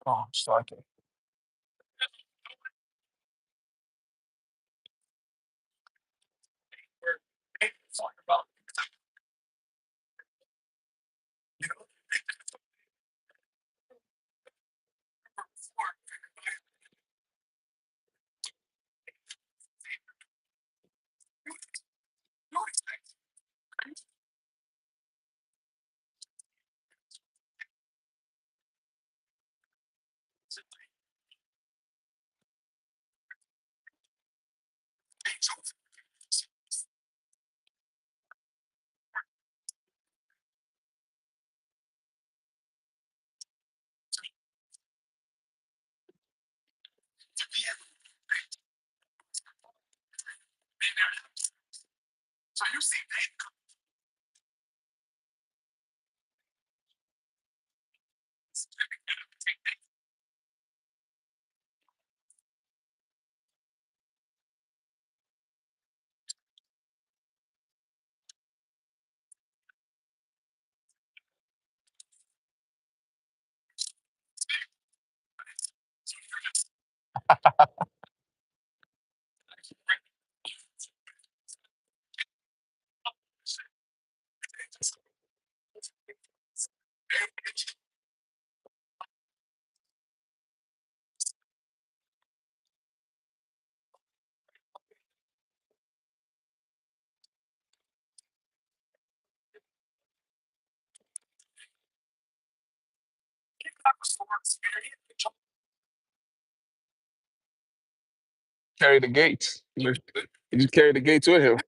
Oh, sorry. Carry the gates. You just carry the gates with him.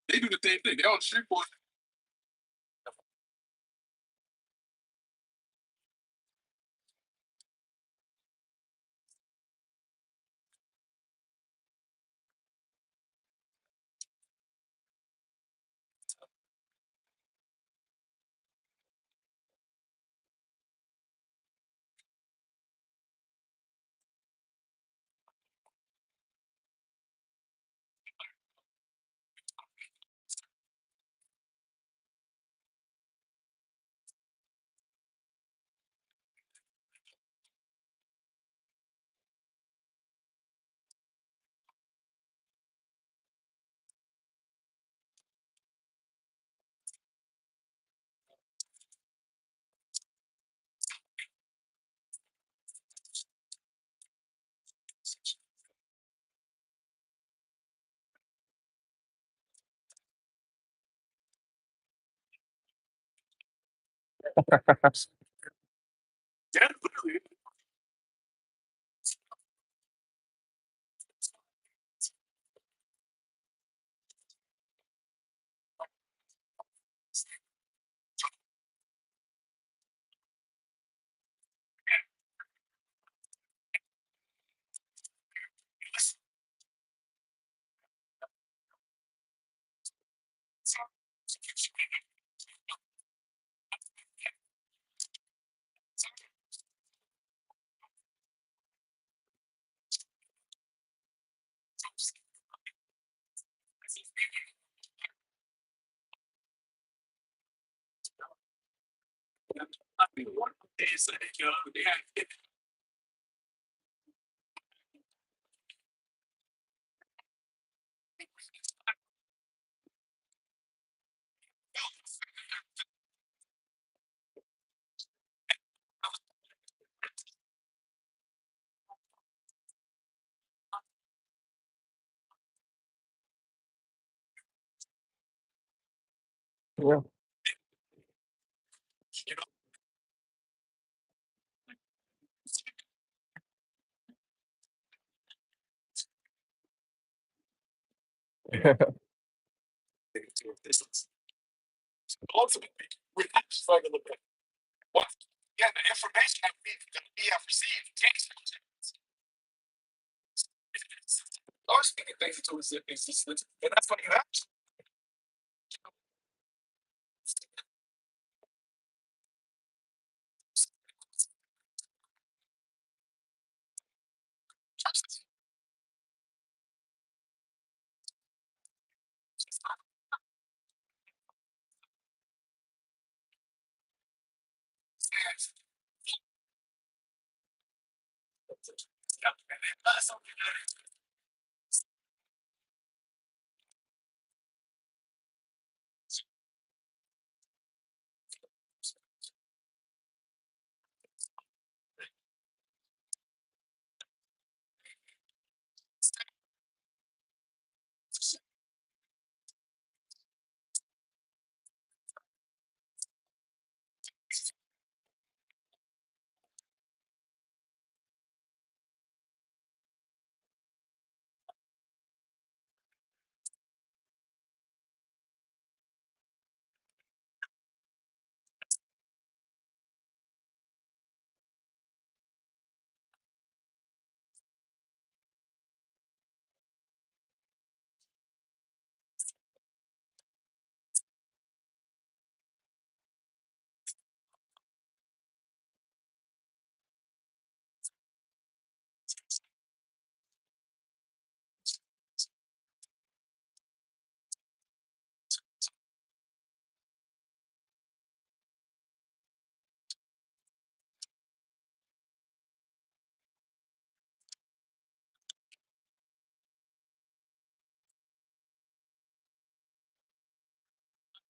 They do the same thing. They on the street boys. Yeah.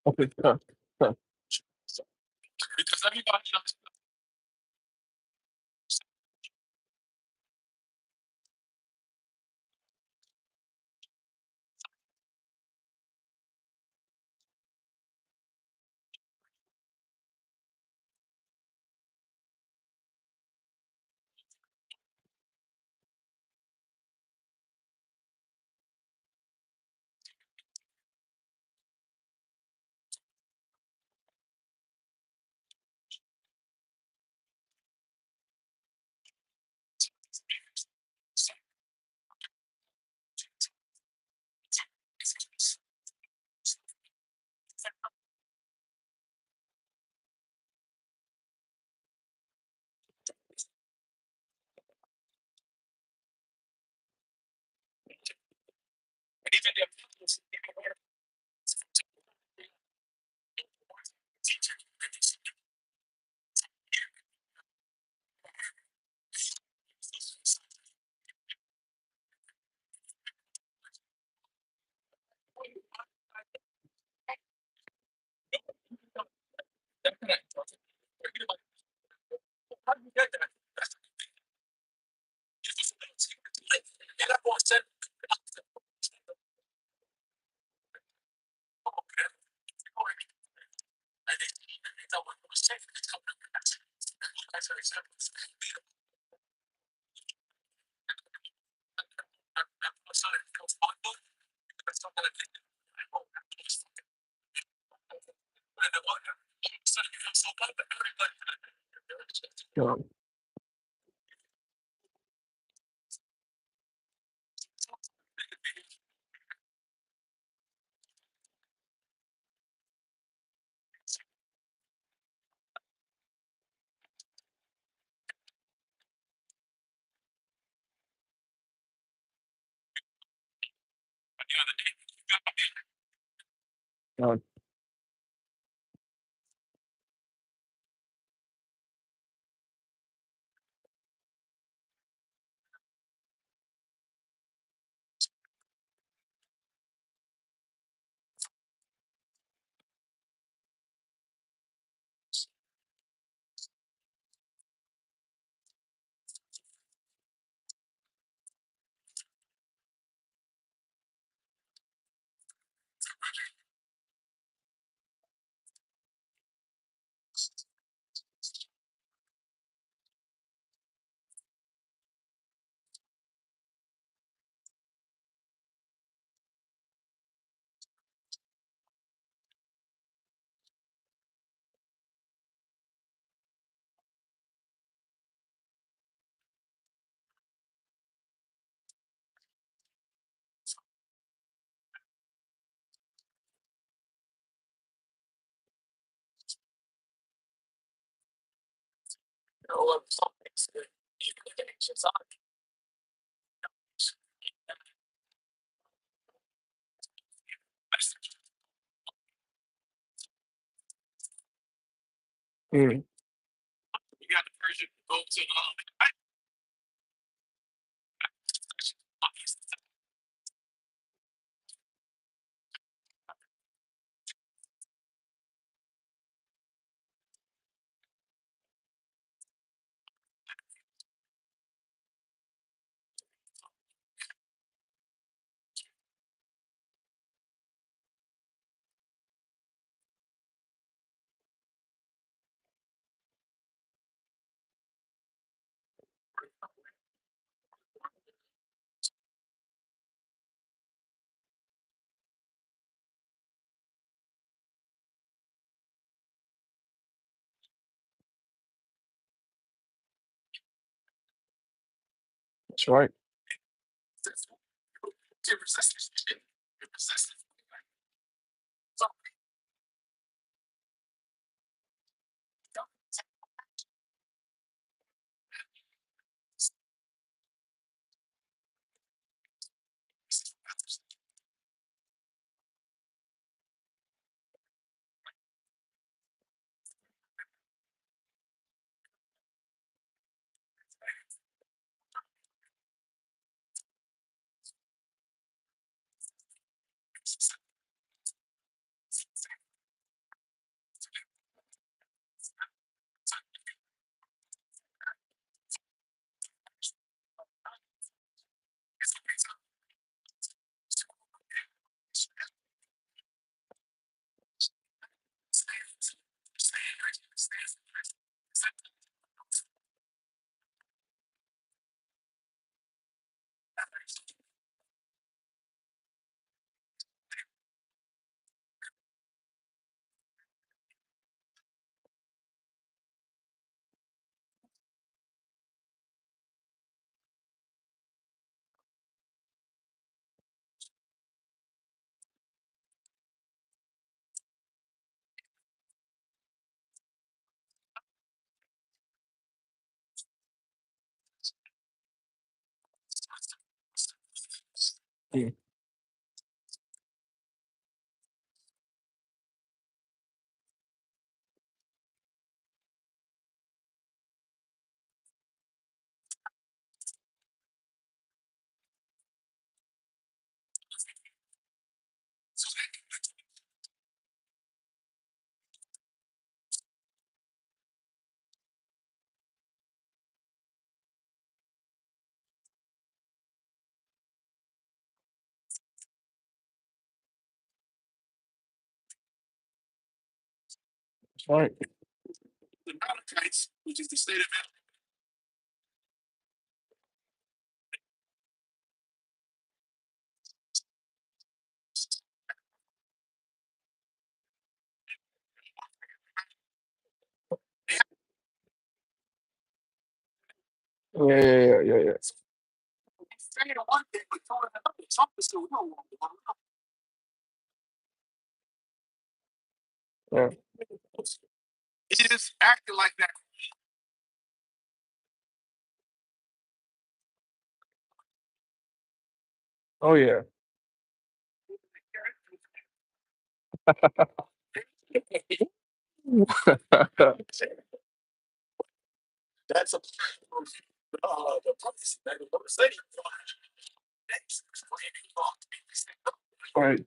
Okay. Huh. Because everybody else. Um, um, mm. That's right. Mm. That's right. Yeah, yeah, yeah, yeah, yeah. Oh yeah. Right.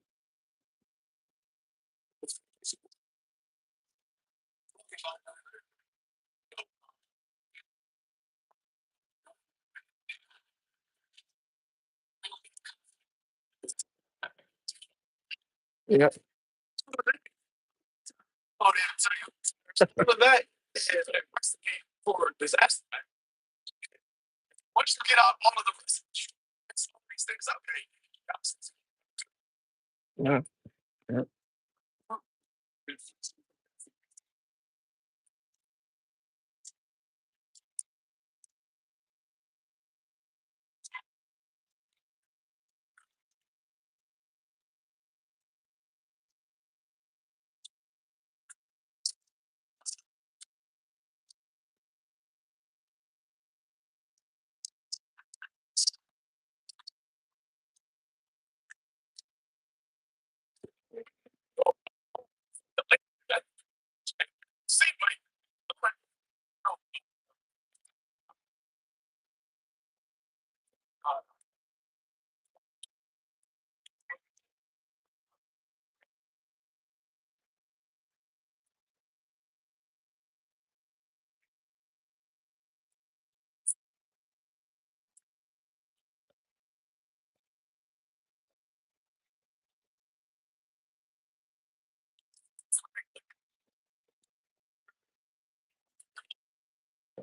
Yeah. Yeah. Yeah.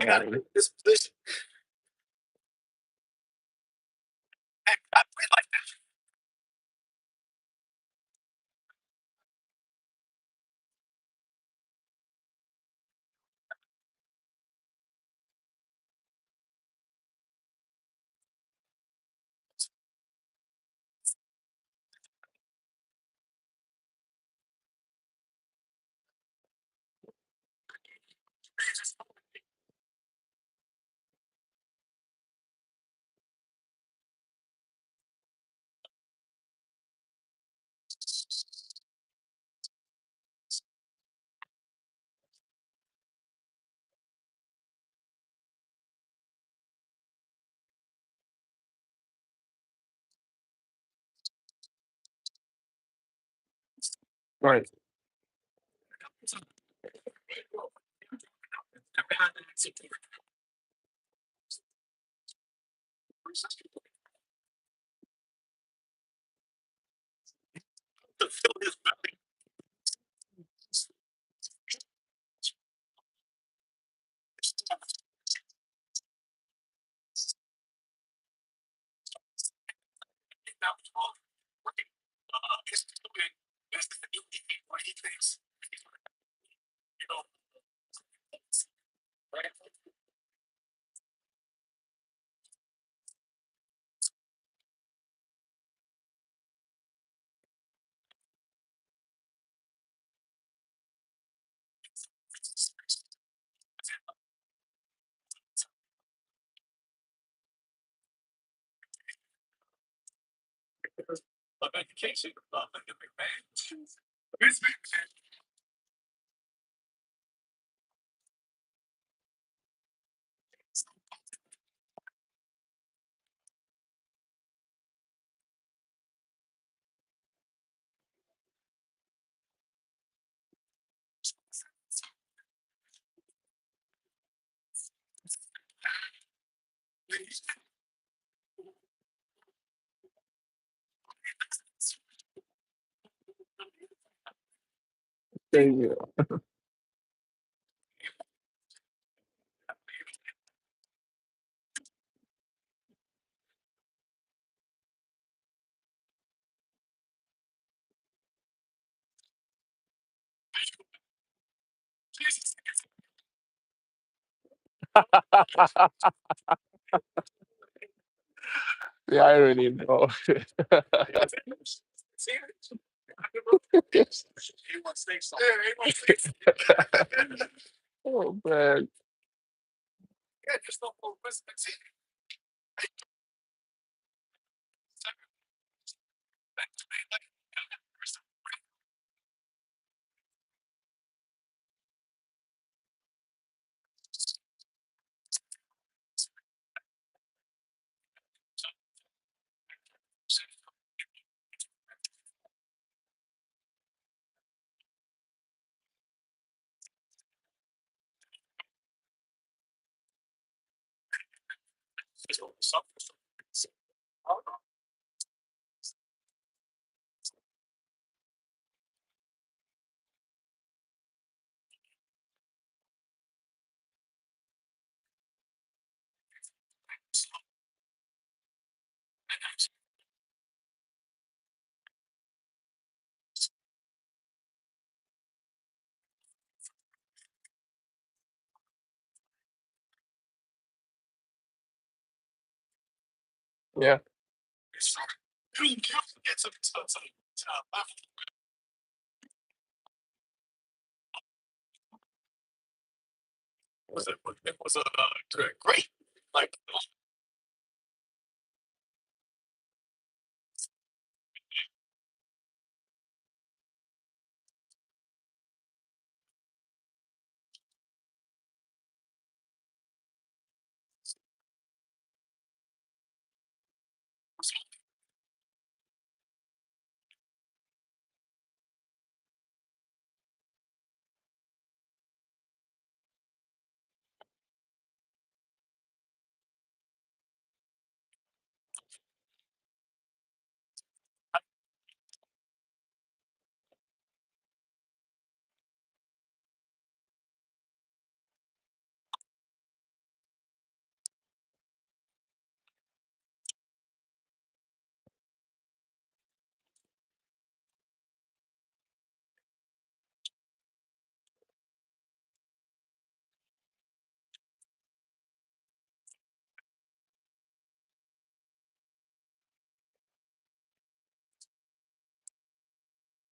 Um, right. Thank you. The irony, bro. Oh man. Yeah.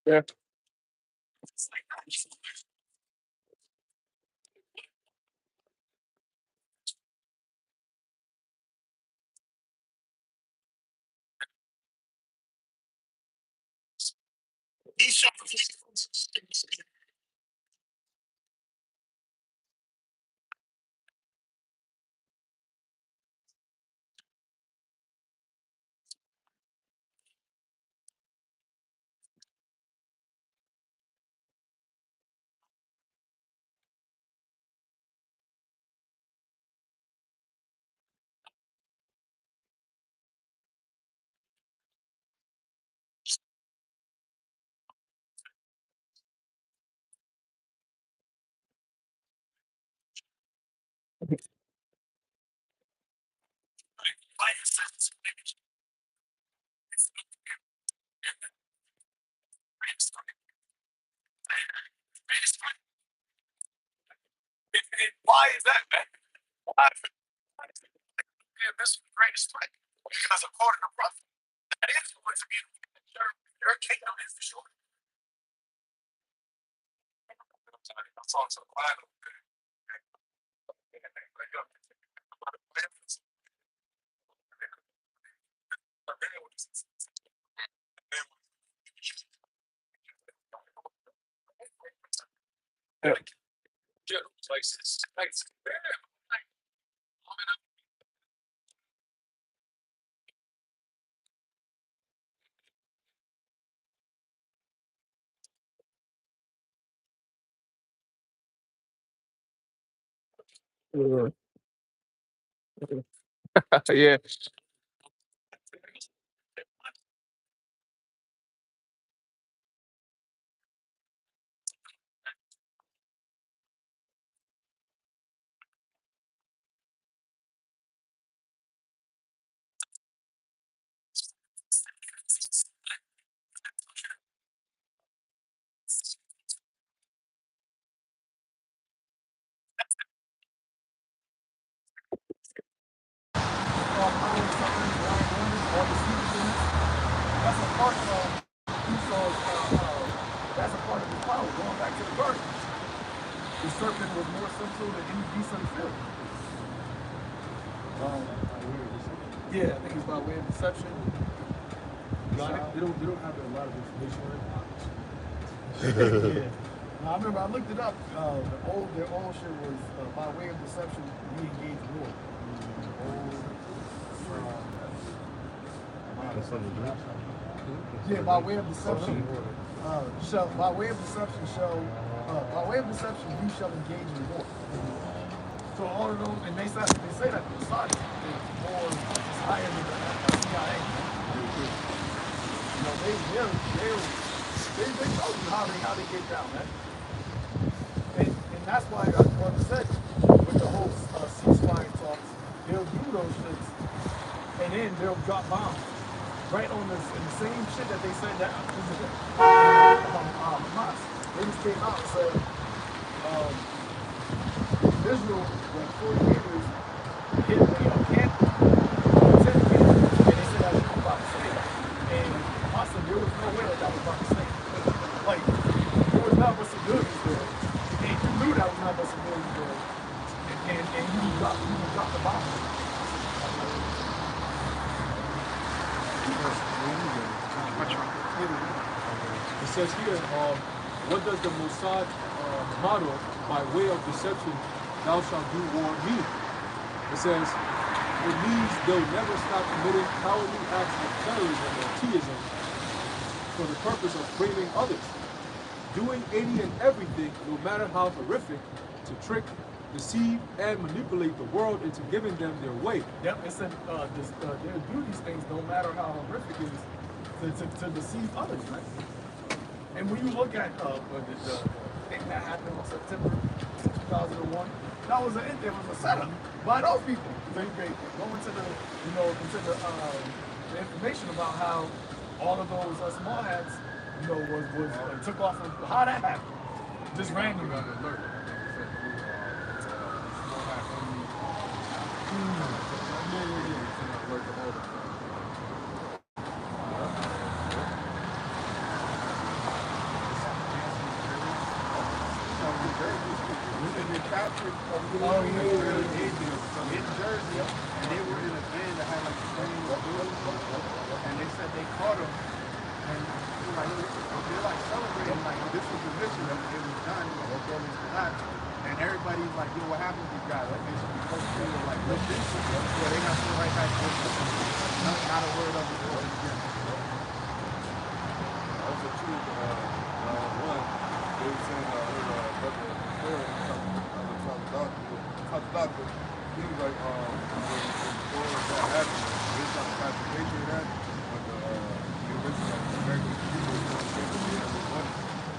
Yeah. Why is that, man? Why? Yeah, this is the greatest threat. Because according to prophet, that is going to be your kingdom is the short. I saw some line. Yeah. Places. Mhm. Yeah. That's a part of Esau's, that's a part of his power. Going back to the garden, the serpent was more sensual than any beast of the field. Yeah, I think it's by way of deception. They don't have a lot of information on it. Yeah. No, I remember I looked it up. Their old shit was by way of deception, we engage war. Old, yeah, by way of deception, by way of deception, you shall engage in war. So all of those, and they say that the Mossad is more higher than the CIA. You know, they told you how they get down, man. And that's why I said with the whole ceasefire talks, they'll do those shits, and then they'll drop bombs right on the same shit that they said that Hamas. They just came out and said Israel, like 40 acres, hit camp, tent camp, and they said that was about to stay. And Hamas said there was no way that was about to stay. Like, there was not but civilians there. And you knew that was not but civilians there. And you dropped the bomb. It says here, what does the Mossad motto, by way of deception, thou shalt do war mean? It says, it means they'll never stop committing cowardly acts of terrorism or theism for the purpose of framing others, doing any and everything, no matter how horrific, to trick, deceive, and manipulate the world into giving them their way. Yep, it said they'll do these things no matter how horrific it is to deceive others, right? And when you look at the thing that happened on September 2001, that was a setup by those people. They go into the information about how all of those small hats, was took off of how that happened. Just randomly. Patrick Oh, yeah. in Jersey, and they were in a van that had like the same building, and they said they caught him, and like they're like celebrating like this was the mission, it was done, the building's collapsed, and everybody's like, yo, what happened to these guys? Like they should be posted or like lifted, so they got put right back to business. Not a word of it again. Also, too, one, they were saying, brother Aaron, the doctor, he was like, before that happened, they was trying to classification of that, but the University of American people was going to give them money.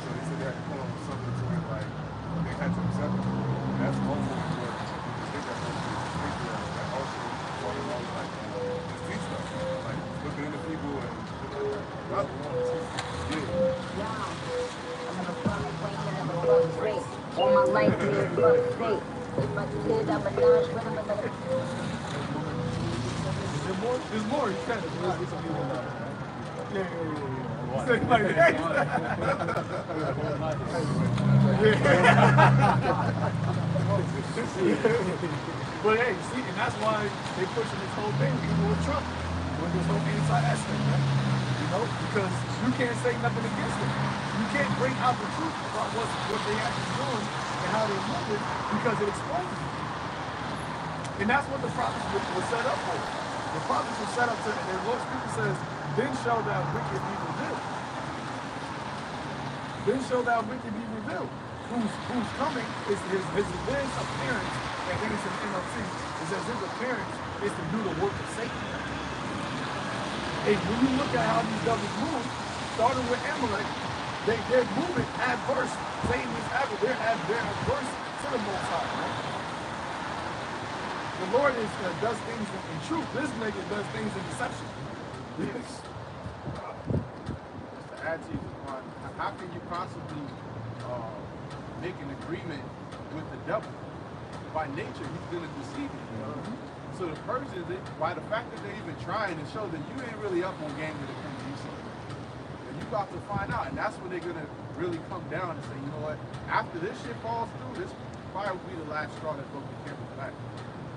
So they said they had to come up with something to it, like, they had to accept it. And that's also what you think that's supposed to be that also going along like just teach stuff. Like looking into people and shit like that. Not the one to teach. Yeah. I'm gonna fuck queen and I'm gonna fuck straight. All my life me is fuck straight. If my kid, I'm a notch with him, There's more. You can't. Yeah. Say it like that. But hey, see, and that's why they pushing this whole thing, even with Trump, with this whole anti-Esther, right? You know, because you can't say nothing against it. You can't bring out the truth about what they actually doing and how they move it because it exposes it. And that's what the prophets were set up for. The prophets were set up to, and the Lord Scripture says, then shall thou wicked be revealed. Then shall thou wicked be revealed. Who's coming is his appearance, and then it's an NLT. It says his appearance is to do the work of Satan. And when you look at how these devils move, starting with Amalek, they're moving adverse. Satan is adverse. They're adverse to the Most High, right? The Lord does things in truth. This nigga does things in deception. Yes. Just to add to you, how can you possibly make an agreement with the devil? By nature, he's going to deceive you. So the Persians, by the fact that they're even trying to show that you ain't really up on game when it comes to you, and you about to find out, and that's when they're going to really come down and say, you know what, after this shit falls through, this probably will be the last straw that broke the camel's back.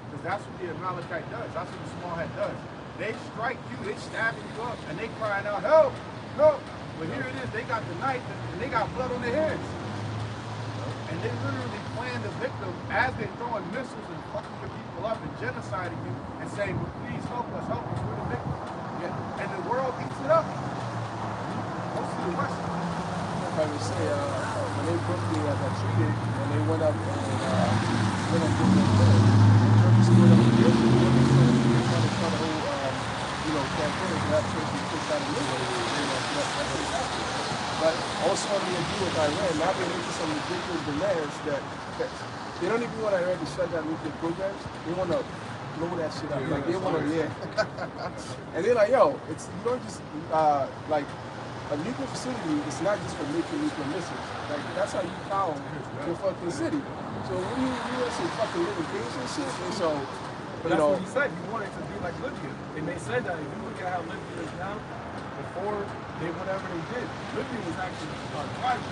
Because that's what the Amalekite does. That's what the small head does. They strike you, they stabbing you up, and they crying out, help, help. But here it is, they got the knife, and they got blood on their heads. And they literally plan the victim as they're throwing missiles and fucking your people up and genociding you and saying, well, please help us, we're the victim. Yeah. And the world eats it up. Most of the West. If I would say, when they brutally got treated, and they went up and went up with their Turkey went up with their trying to cut a whole, campaign to have Turkey pushed out of Libya. But also having to do with Iran, now they're making some ridiculous demands that they don't even want Iran to shut down nuclear programs. They want to blow that shit up. Like they want to, and they're like, yo, it's you don't just like a nuclear facility. It's not just for making nuclear missiles. Like that's how you power your fucking city. So when you some fucking living things and shit, and so. But that's what he said. He wanted to be like Libya. And they said that if you look at how Libya is now, before whatever they did, Libya was actually thriving.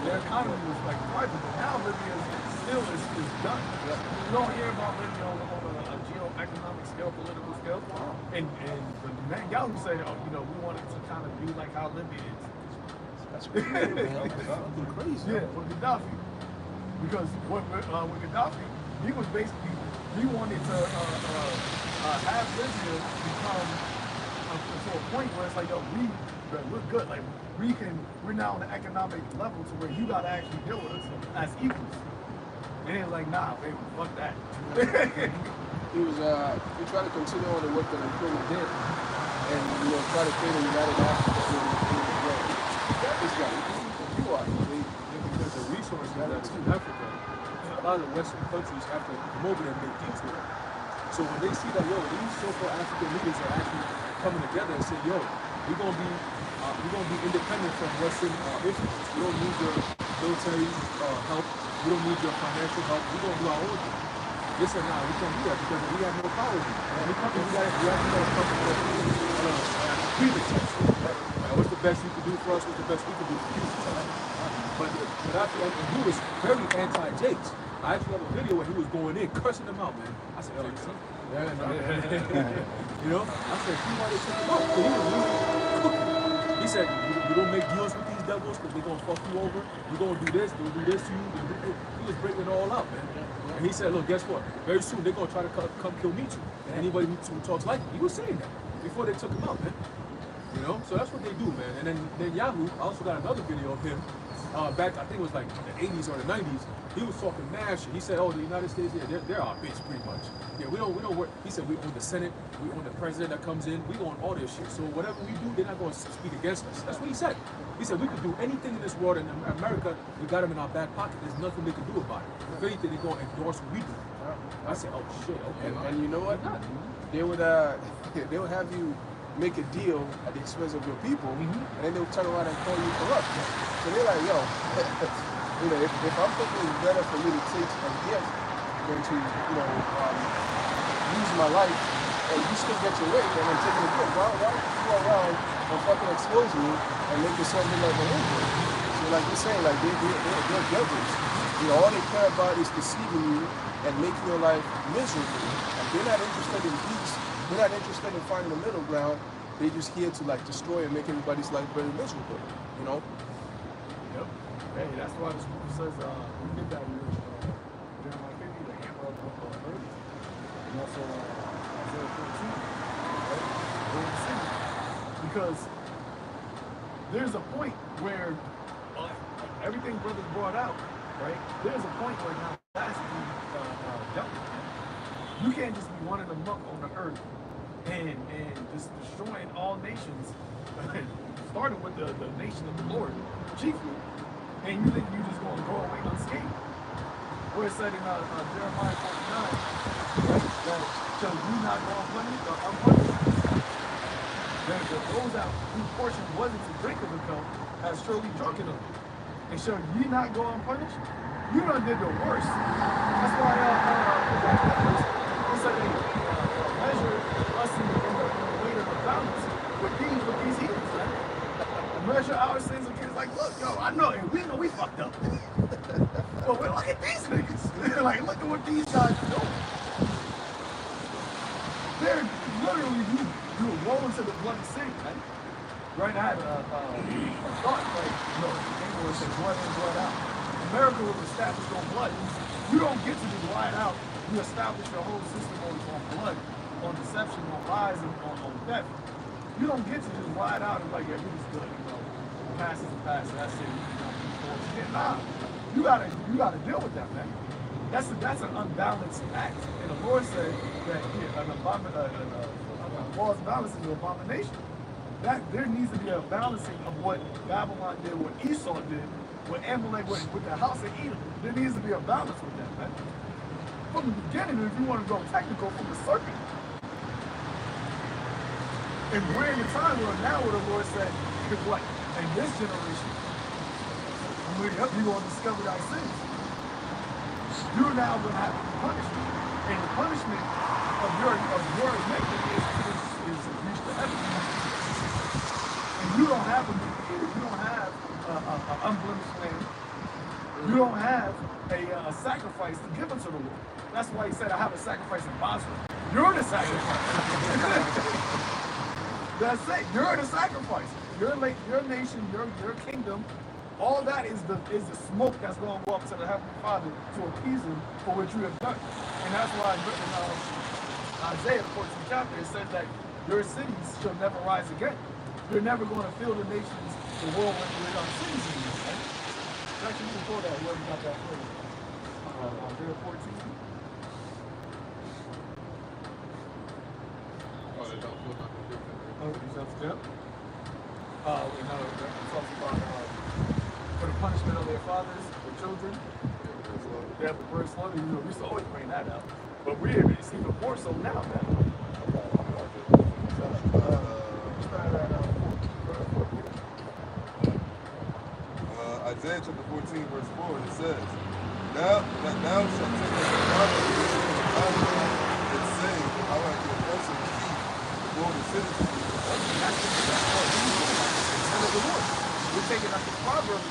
Their economy was like thriving. But now Libya is done. You don't hear about Libya on a geo-economic scale, political scale. And Netanyahu said, we wanted to kind of be like how Libya is. That's crazy. Crazy. Yeah, with Gaddafi. Because with Gaddafi, he was basically, he wanted to have Libya become to a point where it's like, yo, we're good. Like, we're now on the economic level to where you gotta actually deal with us as equals. And it's like, nah, baby, fuck that. He tried to continue on the work that Nkrumah did, and try to create a united Africa. You are. Because the resources that's in Africa, a lot of the Western countries have to come over there and make deals with it. So when they see that, yo, these so-called African leaders are actually coming together and say, yo, we're gonna be independent from Western influence. We don't need your military help. We don't need your financial help. We're gonna do our own thing. They said, nah, we can't do that because we have no power. And we have to come to a test. And what's the best you can do for us? What's the best we can do for you? But he was very anti-Jakes. I I actually have a video where he was going in, cursing them out, man. I said, yo, you see? You know? I said, see why they took him out? So he was literally cooking. He said, you don't make deals with these devils because they're going to fuck you over. You're going to do this, they'll do this to you. He was breaking it all out, man. And he said, look, guess what? Very soon they're going to try to come kill me too. And anybody who talks like me. He was saying that before they took him out, man. You know? So that's what they do, man. And then Yahoo, I also got another video of him back, I think it was like the 80s or the 90s. He was talking mad shit. He said, oh, the United States, yeah, they're our bitch pretty much. Yeah, we don't work. He said, we own the Senate, we own the president that comes in, we own all this shit. So whatever we do, they're not going to speak against us. That's what he said. He said, we could do anything in this world, and in America, we got them in our back pocket. There's nothing they can do about it. If anything, they're going to endorse what we do. I said, oh shit, okay. And you know what? They would have you make a deal at the expense of your people, and then they'll turn around and call you corrupt. So they're like, yo, you know, if I'm thinking it's better for me to take a gift than to, use my life, and you still get your way, and I'm taking a gift, why would you go around and fucking expose me and make yourself look like an angel? So like you're saying, like they're devils. You know, all they care about is deceiving you and making your life miserable. Like they're not interested in peace. They're not interested in finding the middle ground. They're just here to like destroy and make everybody's life very miserable. You know? Yep. Hey, that's why the scripture says we did that with Jeremiah 50, the hammer of earth, and also Isaiah 14, right? We're in the city. Because there's a point where everything brothers brought out, right? There's a point where now that's the dealt with. You can't just be running amok on the earth and just destroying all nations, starting with the nation of the Lord, chiefly, and you think you're just going to go away unscathed. Where it said in Jeremiah 49, right, that shall you not go unpunished? Those out whose portion wasn't to drink of the cup has surely drunken of it. And shall ye not go unpunished? You done did the worst. That's why he said they measure us in the weight of the balance with these heathens, right? Measure our sins against, like, look, yo, I know, and we know we fucked up. But look at these niggas. Like, look at what these guys are doing. They're literally, you roll into the bloody city, right? Right, I had a thought, like, England said blood in, blood out. America was established on blood. You don't get to just ride out. You establish your whole system on blood, on deception, on lies, and on death. You don't get to just ride out and like, yeah, we just good, pass is a pass, that's it. Nah, you gotta deal with that, man. That's an unbalanced act. And the Lord said that false balance is an abomination. That there needs to be a balancing of what Babylon did, what Esau did, what Amalek with the house of Edom. There needs to be a balance with that, man. From the beginning, if you want to go technical, from the serpent. And we're in a time where now what the Lord said is what? In this generation, you're going to discover thy sins. You're now going to have punishment. And the punishment of your iniquity is reach to heaven. And you don't have a mediator. You don't have an unblemished lamb. You don't have a sacrifice to give unto the Lord. That's why he said, I have a sacrifice in Basra. You're the sacrifice. That's it. You're the sacrifice. Your nation, your kingdom, all that is the smoke that's going to go up to the Heavenly Father to appease him for what you have done. And that's why in Isaiah, the 14th chapter, it says that your cities shall never rise again. You're never going to fill the nations, the world with cities anymore. Right? Actually, you can pull that. Whoever got that for you. Isaiah 14. Yep. It talks about for the punishment of their fathers, their children. They have the first slaughter. We used to always bring that out, but it's even more so now, man. Isaiah chapter 14, verse 4, it says, Now that thou shalt take up the proverb and say, I like your oppressor before the citizens. That's the Lord. We're taking up the proverb of the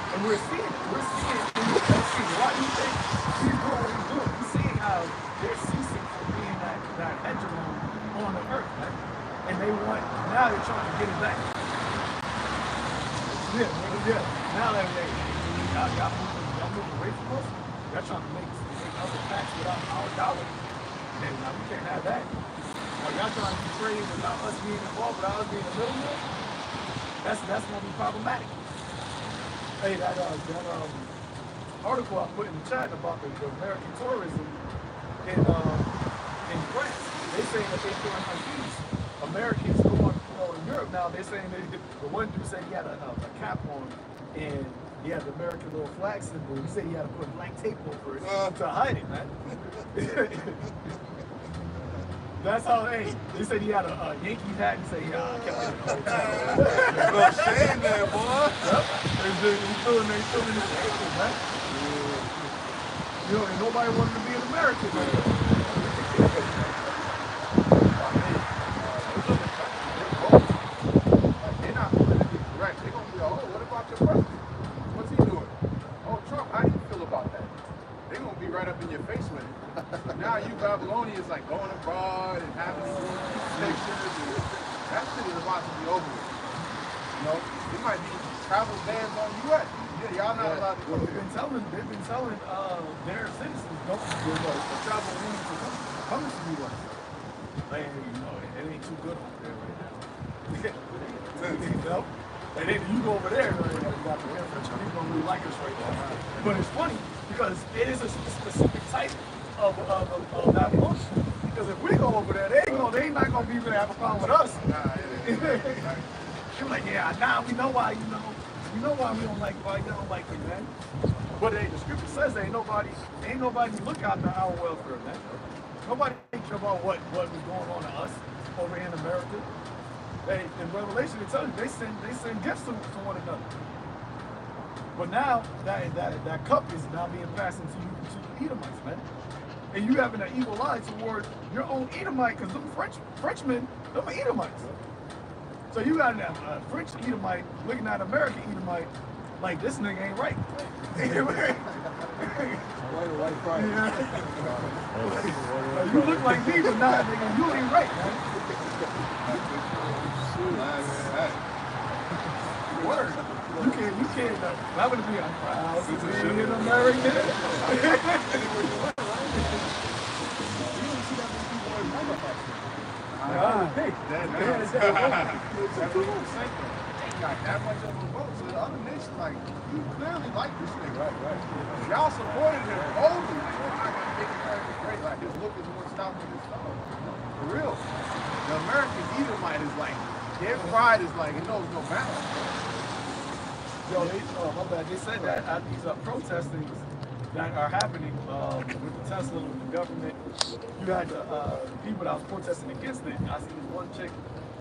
and we're seeing it. We're seeing it in the trying to make other facts without our dollar. And now we can't have that. Now y'all trying to be trading without us being involved, without us being a middleman. That's gonna be problematic. Hey, that article I put in the chat about the American tourism in France, they saying that they're doing confuse Americans going, in Europe now. They're saying the one dude said he had a cap on, and he had the American little flag symbol. He said he had to put black tape over it to hide it, man. That's how, hey, he said he had a Yankee hat. He said, yeah, I kept it in the hotel. No shame there, boy. Yep. He's filling his faces, man. You know, and nobody wanted to be an American, man. They're not politically correct. They're gonna be, oh, what about your president? What's he doing? Oh, Trump, how do you feel about that? They're gonna be right up in your face with it. So now you Babylonians like going abroad and having these pictures, and that shit is about to be over with. You know, it might be travel bans on U.S. Yeah, y'all not allowed to come here. They've been telling their citizens don't travel to come to the U.S. Like, you know, it ain't too good over there right now. You know? And then you go over there, you got the infantry. People don't really like us right now. But it's funny because it is a specific type of that bullshit. Because if we go over there, they ain't not gonna be really have a problem with us. You're like, yeah, now we know why, we don't like why you don't like it, man. But the scripture says there ain't nobody look out for our welfare, man. Nobody care about what was going on to us over here in America. In Revelation, it tells you they send gifts to one another. But now that cup is now being passed into you to the Edomites, man. And you having an evil eye toward your own Edomite, because them Frenchmen, them are Edomites. So you got a French Edomite looking at American Edomite like this nigga ain't right. White pride. You look like me, but nah, nigga, you ain't right, man. Word. You can't. That would be a proud to be an American. Got that much of a vote, so the other nation like, you clearly like this nigga. Right. Y'all supported him boldly. Like, oh, I gotta make America great. Like, his look is more stopping his stuff. For real. The American Edomite is like, their pride is like, it knows no matter. Yo, my bad. They said that at these protestings that are happening with the Tesla, with the government, you had people that was protesting against it. I see this one chick,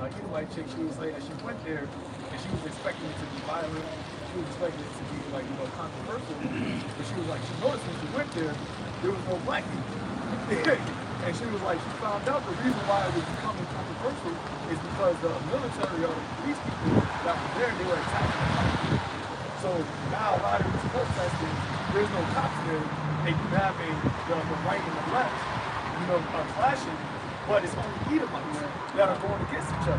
Edomite chick, she was saying that she went there and she was expecting it to be violent. She was expecting it to be like, controversial. But she was like, she noticed when she went there was no black people. And she was like, she found out the reason why it was becoming controversial is because the military or the police people that were there, they were attacking the black people. So now a lot of these protesting, there's no cops there, and you having the right and the left, clashing, but it's only Edomites that are going against each other.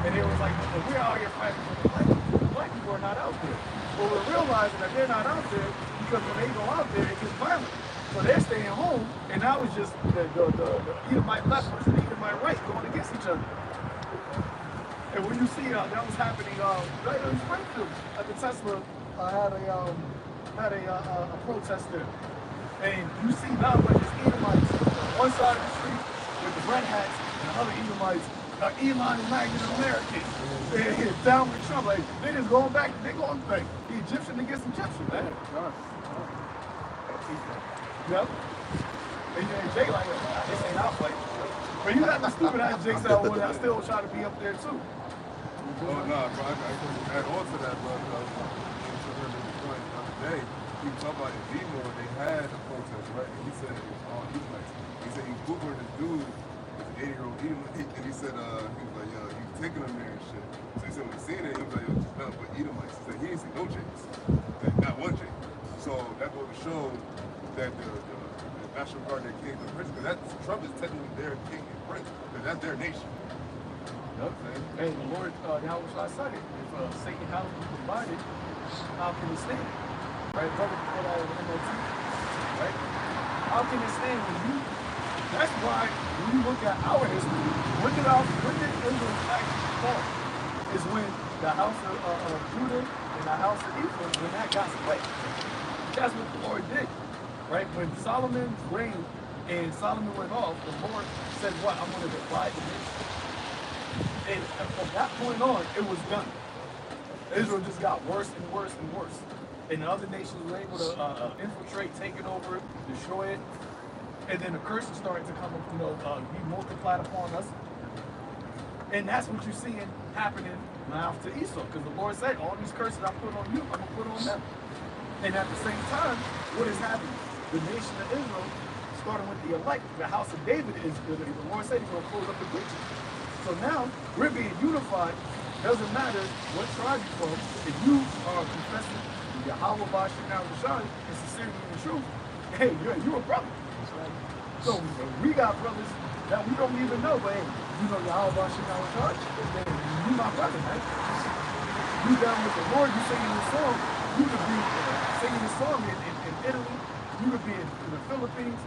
And it was like, well, we're out here fighting for the black people. The black people are not out there. Well, we're realizing that they're not out there because when they go out there, it gets violent. So they're staying home, and now it's just the Edomite left versus the Edomite right going against each other. And when you see that was happening right in Springfield at the Tesla had a protest there, and you see now like this Edomites on one side of the street with the red hats, and the other Edomites, Elon and Magnet Americans, they're down with Trump. Like they just going back, they going like the Egyptian against Egyptian, man. Yep. And Jay like, this ain't our fight. But you got the stupid ass Jay said, well, I still try to be up there too. Oh, nah, bro, I can add on to that, bro. To her point the other day, he was talking about in Vimo, they had a protest, right? And he said it was all Edomites. He said he Googled this dude, this 80-year-old Edomite, and he said, he was like, yo, you taking them there and shit. So he said when he seen it, he was like, yo, just nothing but Edomites. He said he didn't see no Jays, like, not one Jay. So that goes to show that the National Guard, their king, the prince, because Trump is technically their king and prince, because that's their nation. Yep. Hey, the Lord, now which I said it, if Satan has to be provided, how can he stand? Right? Brother, put out an MOT, right? how can it stand when you? That's why when you look at our history, when did Israel actually fall? Is when the house of Judah and the house of Ephraim, when that got split. That's what the Lord did, right? When Solomon's reign and Solomon went off, the Lord said, "What? I'm going to divide the nation." And from that point on, it was done. Israel just got worse and worse and worse. And the other nations were able to infiltrate, take it over, destroy it. And then the curses started to come up, be multiplied upon us. And that's what you're seeing happening now to Esau. Because the Lord said, all these curses I put on you, I'm going to put on them. And at the same time, what is happening? The nation of Israel, starting with the elect, the house of David, the Lord said he's going to close up the breaches. So now, we're being unified. Doesn't matter what tribe you're from, if you are confessing Yahweh Bashir now Rashad in sincerity and truth, hey, you're a brother. So we got brothers that we don't even know, but hey, you know Yahweh Bashir now Rashad, then you my brother, man. You down with the Lord, you singing this song, you could be singing this song in Italy, you could be in the Philippines,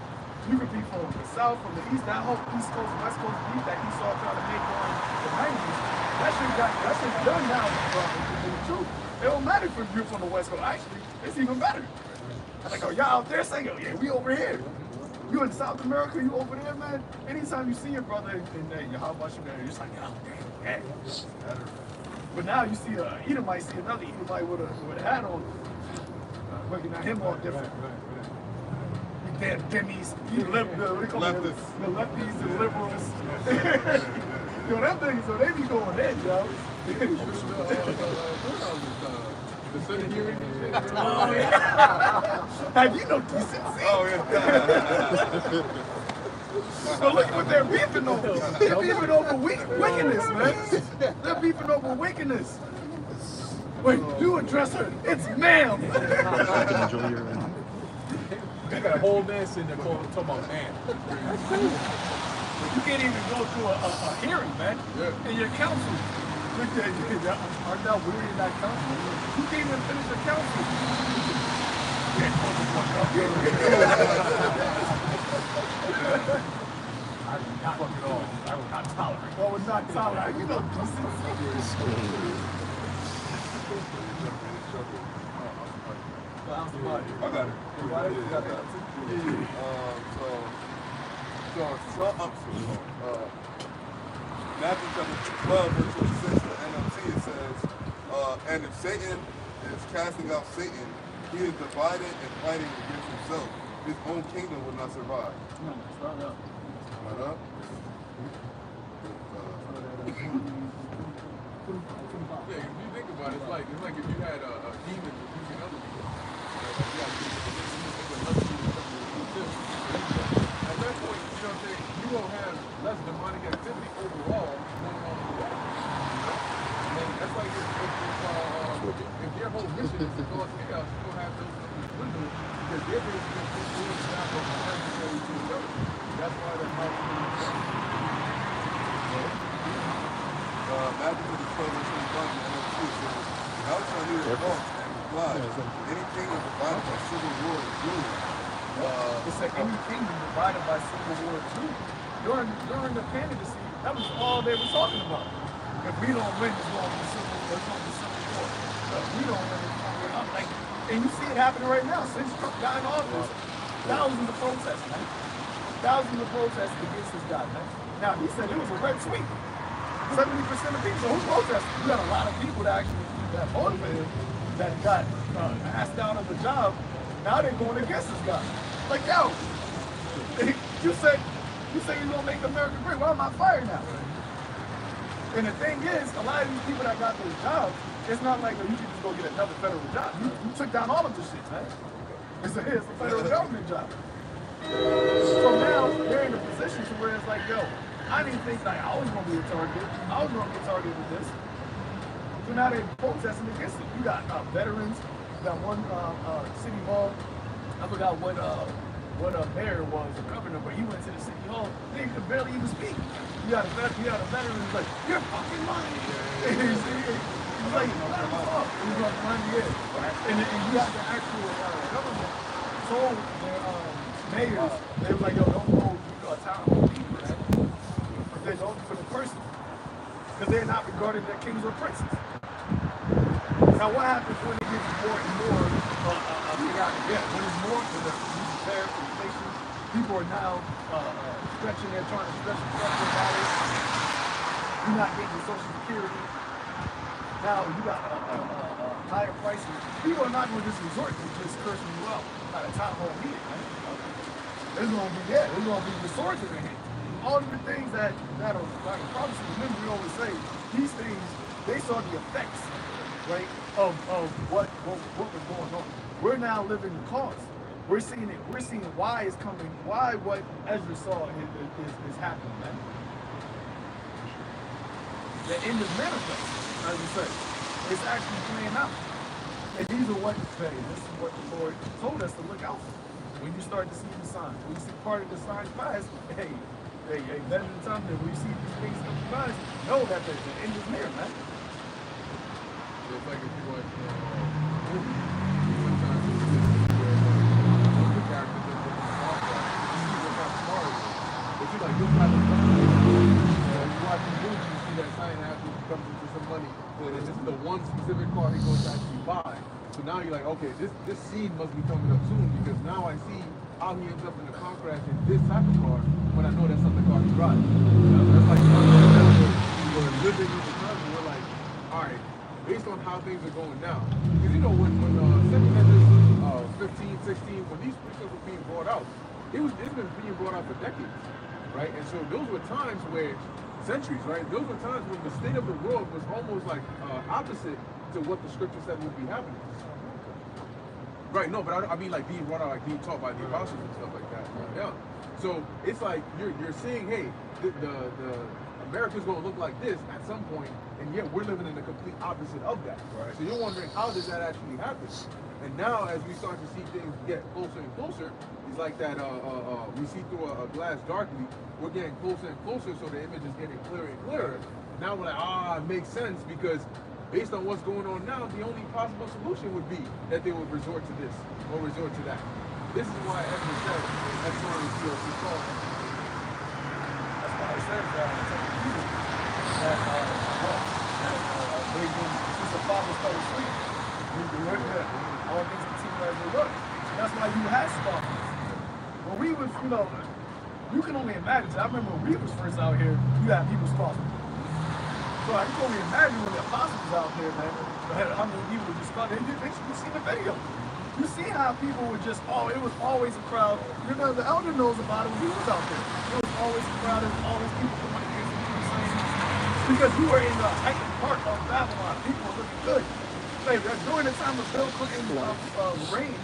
you could be from the south, from the east, that whole east coast, west coast beat that Esau tried to make during the 90s. That shit's done now. In the truth, it don't matter if you're from the West Coast. Actually, it's even better. I'm like, oh, y'all out there singing? Yeah, we over here. You in South America? You over there, man? Anytime you see your brother in your how about you, man? You're just like, oh, damn. But now you see Edomite, see another Edomite with a hat on, looking at him all different. You damn Demis, the lefties and liberals. Yo, them things, so they be going in, yo. The Senate hearing. Oh, yeah. Have you know decency? Oh, yeah. So look what they're beefing over. They're beefing over wickedness, man. They're beefing over wickedness. Wait, you address her. It's ma'am. They got a whole man sitting there talking about man. You can't even go through a hearing, man. In your counsel. Aren't thou weary in that counsel? You can't even finish the counsel. I would not fuck it all. I would not tolerate. I would not tolerate. You know, I got it. Matthew chapter 12, verse 26, the NLT, it says, and if Satan is casting out Satan, he is divided and fighting against himself. His own kingdom will not survive. start up. Start up. Yeah, if you think about it, it's like if you had a demon using other people. At that point, you know what I'm saying, you won't have less demonic activity overall going on in the world. And that's like if their whole mission is to cause chaos, you don't have those windows because they're basically doing the job of necessary to the other. That's why the mouth Matthew 12, verse 25, the NLT says, thou shalt hear a voice and reply, any kingdom divided by civil war is ruined. It's like any kingdom divided by civil war too. During the candidacy, that was all they were talking about. If we don't win, it's going to be civil war. If we don't win, it's going to be like, and you see it happening right now. Since Trump got in office, thousands of protests, man. Thousands of protests against this guy, man. Now he said it was a red sweep. 70% of people. So who protested? You got a lot of people that voted for him that got asked out of the job. Now they're going against this guy. Like, yo, you say you're gonna make America great. Why am I fired now? And the thing is, a lot of these people that got those jobs, it's not like you can just go get another federal job. You took down all of this shit, man. It's a federal government job. So now they're in a position to where it's like, yo, I didn't think like I was gonna be a target. I was gonna get targeted with this. So now they're protesting against it. You got veterans. You got one city hall. I forgot what mayor was, a governor, but he went to the city hall. They could barely even speak. You got a veteran who's like, you're fucking lying. He's like, let him talk. He's like, yeah. And you got the actual government told mayors, they was like, yo, don't hold a town hall meeting, man. They don't for the person. Because they're not regarded as kings or princes. Now, what happens when it gets more and more? When it's more, when the tariffs and inflation, people are now stretching. They're trying to stretch their dollars. You're not getting your Social Security. Now you got higher prices. People are not going to just resort to just cursing you out at a town hall meeting. Right? There's going to be there's going to be the swords in their hands. All of the things that are like prophecy. Remember, we always say these things. They saw the effects, right, of what was going on. We're now living the cause. We're seeing it. We're seeing why it's coming. Why what Ezra saw is happening, man. The end is manifest, as you say. It's actually playing out. And these are what this is what the Lord told us to look out for. When you start to see the signs, when you see part of the signs pass, hey, better than time that we see these things come to pass, know that the end is near, man. So it's like if you watch sometimes it's one of the characters that doesn't talk about, you see what kind of smart it is. But you're like, this kind of stuff. You watch these movies, you see that sign after he comes into some money, and this is the one specific car he goes to actually buy. So now you're like, okay, this scene must be coming up soon because now I see how he ends up in a car crash in this type of car when I know that's not the car he drives. That's like we're living with the time and we're like, all right, based on how things are going now. Because you know when Semiconductors 15, 16, when these pictures were being brought out, it's been being brought out for decades, right? And so those were times where centuries, right? Those were times when the state of the world was almost like opposite to what the scripture said would be happening. Right, no, but I mean like being brought out, like being taught by the apostles and stuff like that. Yeah. So it's like you're seeing, hey, the America's going to look like this at some point, and yet we're living in the complete opposite of that. Right. So you're wondering how does that actually happen? And now as we start to see things get closer and closer, it's like that we see through a glass darkly. We're getting closer and closer, so the image is getting clearer and clearer. Now we're like, it makes sense because based on what's going on now, the only possible solution would be that they would resort to this or resort to that. This is why Ezra said that's why we feel so called. That's why it says that since the fathers fell asleep, all things continue as they were. That's why you had scoffers. When we was, you can only imagine. I remember when we was first out here, you had people scoffing. So I can only imagine when the apostles was out there, man. How many people were just scoffing? You see the video. You see how people were just, it was always a crowd. The elder knows about it when he was out there. It was always a crowd. There was always people coming against him. Because you were in the heightened part of Babylon. People were looking good. During the time of Bill Clinton's reign,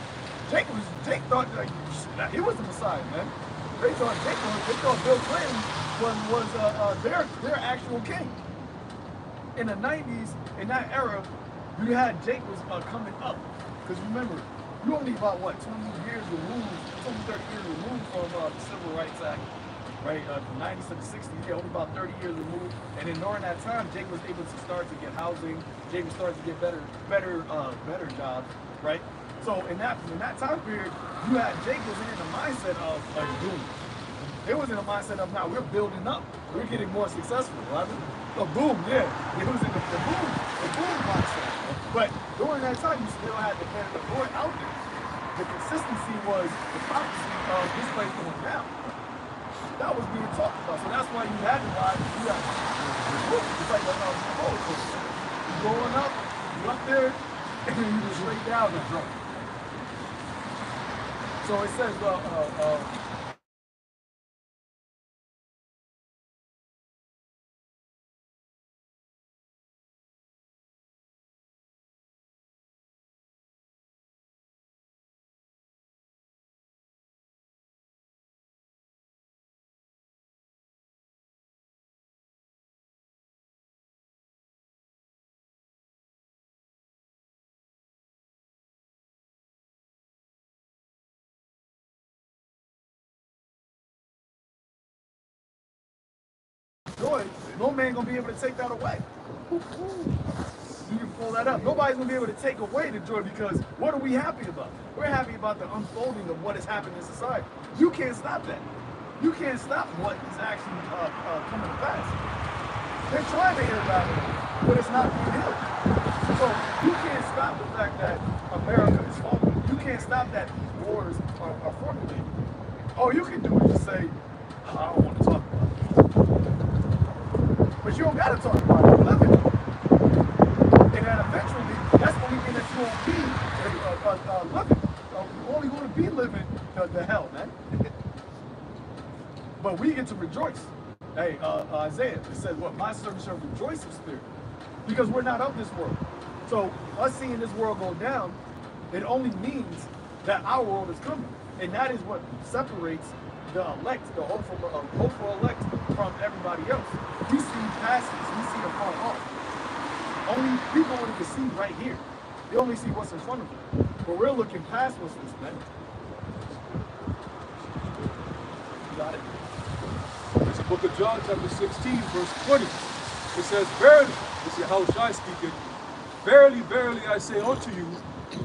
Jake thought that he was the Messiah, man. They thought Bill Clinton was their actual king. In the 90s, in that era, you had Jake was coming up. Because remember, you only about 20 years removed, 20, 30 years removed from the Civil Rights Act, right? From 90s to the 60s, only about 30 years removed. And then during that time, Jake was able to start to get housing. Jake was starting to get better jobs, right? So in that time period, you had Jake was in the mindset of doom. It was in a mindset of now we're building up, we're getting more successful, right? Boom, yeah. It was in the boom mindset. But during that time, you still had the man of the Lord out there. The consistency was the prophecy of this place going down. That was being talked about. So that's why you had to ride. It's like a roller coaster. You're going up, you're up there, and then you just straight down the drum. So it says, no man gonna be able to take that away. You can pull that up. Nobody's gonna be able to take away the joy because what are we happy about? We're happy about the unfolding of what is happening in society. You can't stop that. You can't stop what is actually coming to pass. They're trying to heal Babylon, but it's not being healed. So you can't stop the fact that America is falling. You can't stop that wars are formulated. All you can do is just say, oh, I don't want to talk about it. But you don't got to talk about it. You live in it. And then eventually, that's the only thing that you won't be living. You're only going to be living the hell, man. But we get to rejoice. Hey, Isaiah, it says, what? My servant shall rejoice in spirit. Because we're not of this world. So us seeing this world go down, it only means that our world is coming. And that is what separates the elect, the hopeful elect from everybody else. We see passages, we see afar off. Only people only can see right here. They only see what's in front of them. But we're looking past what's in front. You got it? It's the book of John, chapter 16, verse 20. It says, verily, this is how Shai speaking, verily, verily, I say unto you,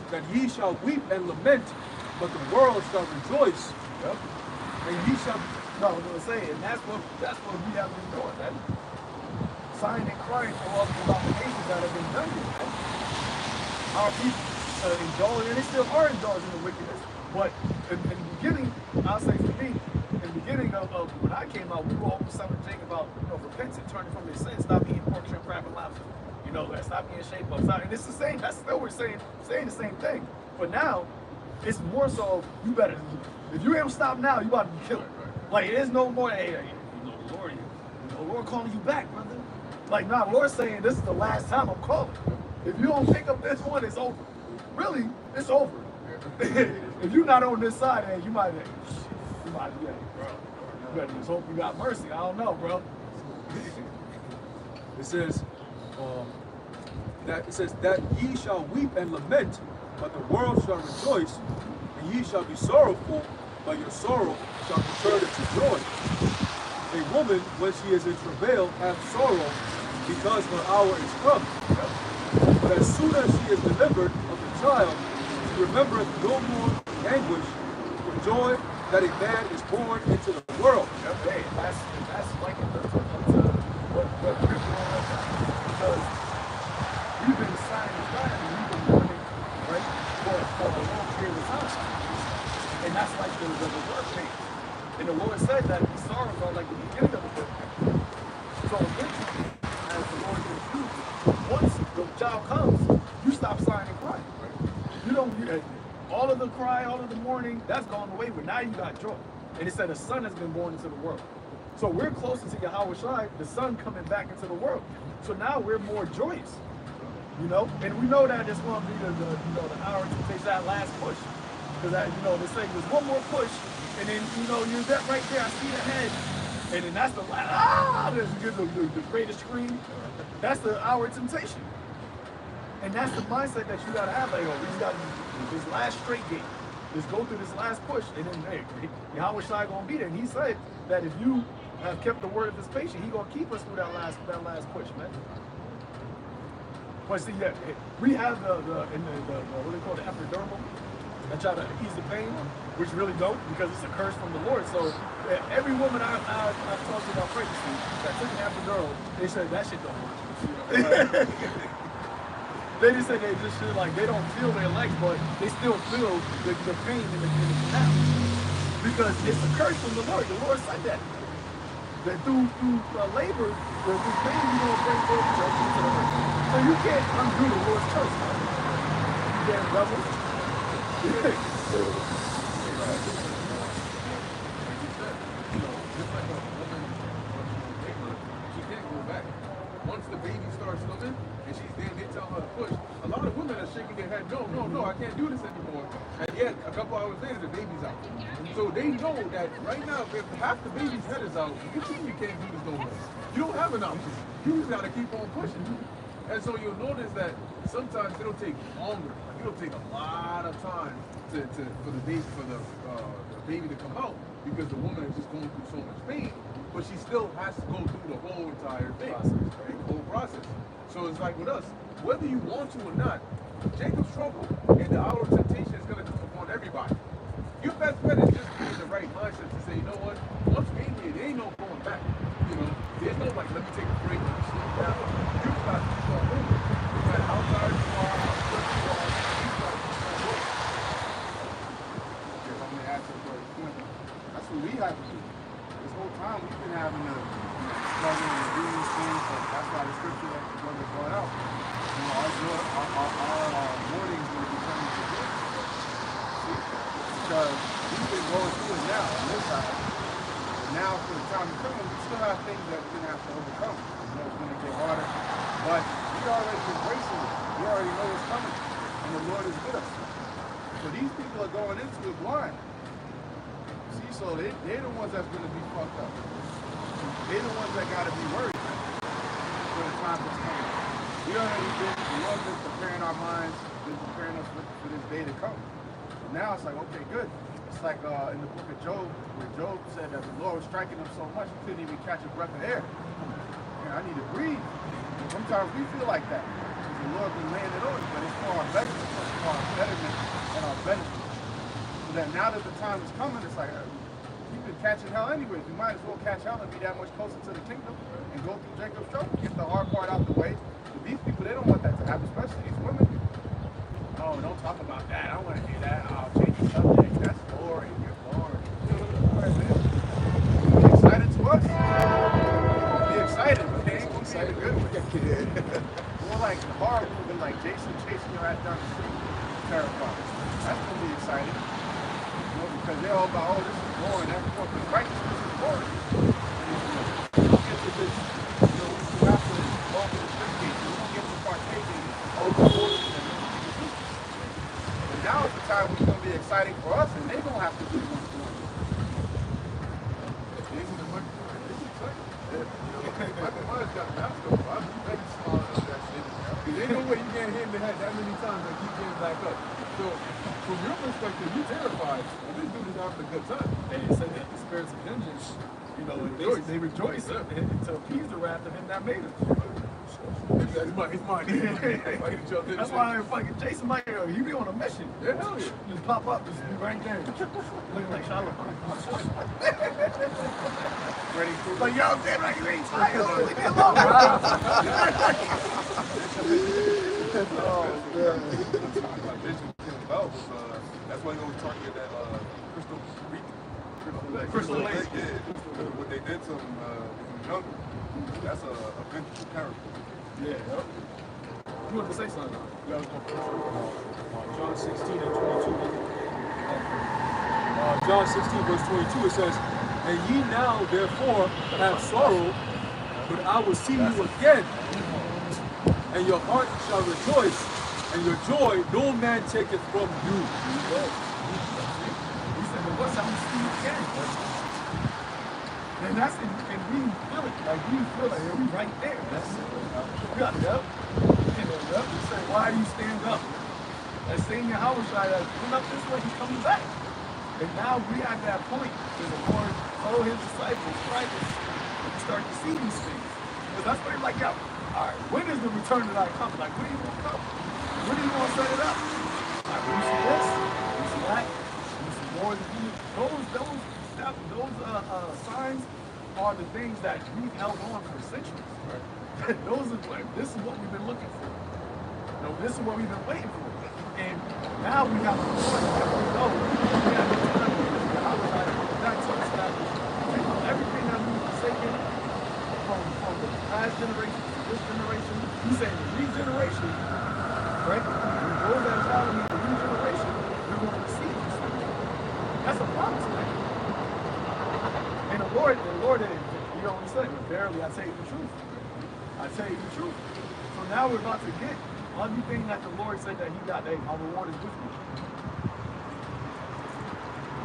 that ye shall weep and lament, but the world shall rejoice. Yep. And ye shall... No, I was going to say, and that's what we have been doing, man. Sighing and crying for all the abominations that have been done here, man. Our people indulge, and they still are indulging in wickedness. But in the beginning, I'll say for me, in the beginning of when I came out, we were always telling Jake about, repenting, turning from their sins, stop eating pork, shrimp, crab, and lobster. Stop getting shaped up. And it's the same. That's still we're saying the same thing. But now, it's more so. You better. If you ain't stop now, you about to be killed. Like it is no more. Hey, Lord calling you back, brother. Like nah, Lord's saying this is the last time I'm calling. If you don't pick up this one, it's over. Really, it's over. If you're not on this side, hey, you might be. You better just hope you got mercy. I don't know, bro. It says that ye shall weep and lament, but the world shall rejoice, and ye shall be sorrowful, but your sorrow shall be turned into joy. A woman, when she is in travail, hath sorrow, because her hour is come. But as soon as she is delivered of the child, she remembereth no more anguish for joy that a man is born into the world. Hey, that's like what we're doing right now. Because we've been signing time and we've been doing it, right, for a long period of time. And that's like the work pain. And the Lord said that these sorrows are like the beginning of the work pain. So eventually, as the Lord gives you, once the child comes, you stop sighing and crying. You don't, all of the cry, all of the mourning, that's gone away, but now you got joy. And it said a son has been born into the world. So we're closer to Yahweh Shai, the son coming back into the world. So now we're more joyous, and we know that it's going to be the hour to take that last push. Because they say there's one more push, and then, you're that right there, I see the head. And then that's the last, the greatest scream. That's the hour of temptation. And that's the mindset that you got to have. Like, we got this last straight gate. Just go through this last push, and then, hey, Yahweh Shai going to be there. And he said that if you have kept the word of his patient, he going to keep us through that last push, man. But see, we have the what they call the epidermal that try to ease the pain, which really don't, because it's a curse from the Lord. So every woman I've talked to about pregnancy that took an epidural, they said that shit don't work. They just say they just feel like they don't feel their legs, but they still feel the pain in the canal. Because it's a curse from the Lord. The Lord said that. That through labor, through pain, you're going to bring forth church into the earth. So you can't undo the Lord's curse, man. You damn devil. She can't go back. Once the baby starts swimming and she's there, they tell her to push. A lot of women are shaking their head, no, I can't do this anymore. And yet, a couple hours later, the baby's out. So they know that right now, if half the baby's head is out, you can't do this no more. You don't have an option. You just got to keep on pushing. And so you'll notice that sometimes it'll take longer. It'll take a lot of time for the baby to come out, because the woman is just going through so much pain. But she still has to go through the whole entire thing, the whole process. So it's like with us, whether you want to or not, Jacob's trouble and the hour of temptation is going to come upon everybody. Your best bet is just be in the right mindset to say, you know what, once we in here, there ain't no going back. You know, there's no like, let me take a break and slow down. You got to keep on moving. No matter how tired you are, how stressed you are, you got to keep on working. Yes, I'm going to ask you for a point. That's what we have to do. This whole time we've been having to struggle and do these things. So that's why the scripture that the brother brought out. You know, our warnings will be coming to this. See? Because we've been going through it now on this side. And now for the time to come, we still have things that we're going to have to overcome. You know, it's going to get harder. But we already embracing it. We already know what's coming. And the Lord is with us. So these people are going into it blind. See, so they're the ones that's going to be fucked up. They're the ones that got to be worried for the time that's coming. We already been, the Lord's been preparing our minds, been preparing us for this day to come. So now it's like, okay, good. It's like in the book of Job, where Job said that the Lord was striking him so much he couldn't even catch a breath of air. Man, I need to breathe. And sometimes we feel like that. Because the Lord's been laying it on us, but it's for our betterment, it's for our betterment and our benefit. So that now that the time is coming, it's like, we've been catching hell anyways. We might as well catch hell and be that much closer to the kingdom and go through Jacob's trouble. Get the hard part out the way. But these people, they don't want that to happen, especially these women. Oh, don't talk about that. I don't want to hear that. I'll change the subject. That's boring. You're boring. All right, man. Be excited to us. Be excited, but they ain't gonna say the good one. More like the horror movie, like Jason chasing your ass down the street. Terrifying. That's gonna be exciting. You know, because they're all about, oh, this is boring. That's boring. Because righteousness is boring. You don't get to this, you know, we have to walk in the scripture. You don't get to partake in all the portions that we need to do. But now is the time when it's gonna be exciting for us, and they're gonna have to do what's going on. Michael Myers got the mask over. I'm very smart of that shit. Because ain't no way you can't hit in the head that many times and keep getting back up. So, from your perspective, you're terrified. But this dude is having a good time. And it said that the spirits of vengeance, you know, they rejoice to appease the wrath of him that made us. It's mine. That's why fucking Jason Mike, he be on a mission. Yeah, hell yeah. Just pop up, just be right there. Looking like Charlotte. Ready for Like, yo, damn, like, you ain't tired. Leave me alone, bro. Oh, man. That's why he always targeted that Crystal Lake. Yeah. What they did to him when he was younger. That's a vengeful character. Yeah, you want to say something? Yeah, I was going to John 16 and 22. John 16 verse 22, it says, and ye now therefore have sorrow, but I will see you again, and your heart shall rejoice, and your joy no man taketh from you. He said, but what's how we see you again? And that's it, and we feel it, like we feel like we right there. That's it. We got it up. And then up, we say, why do you stand up? That same Yahushua that went up this way, he's coming back. And now we at that point where the Lord told his disciples, Christ, and start to see these things. Because that's what he's like, yo, all right, when is the return of thy coming? Like, when are you going to come? When are you going to set it up? Like, when you see this, when you see that, when you see more than you, those signs are the things that we've held on for centuries. Right? This is what we've been looking for. You know, this is what we've been waiting for. And now we have a point that we know we have the time that to establish everything that we've forsaken from the past generation to this generation. He's saying the regeneration, right? When those that follow me, the regeneration, we're going to receive this thing. That's a promise, man. And the Lord, you know what he said, but verily I tell you the truth. I tell you the truth. So now we're about to get everything that the Lord said that he got, hey, my reward is with me.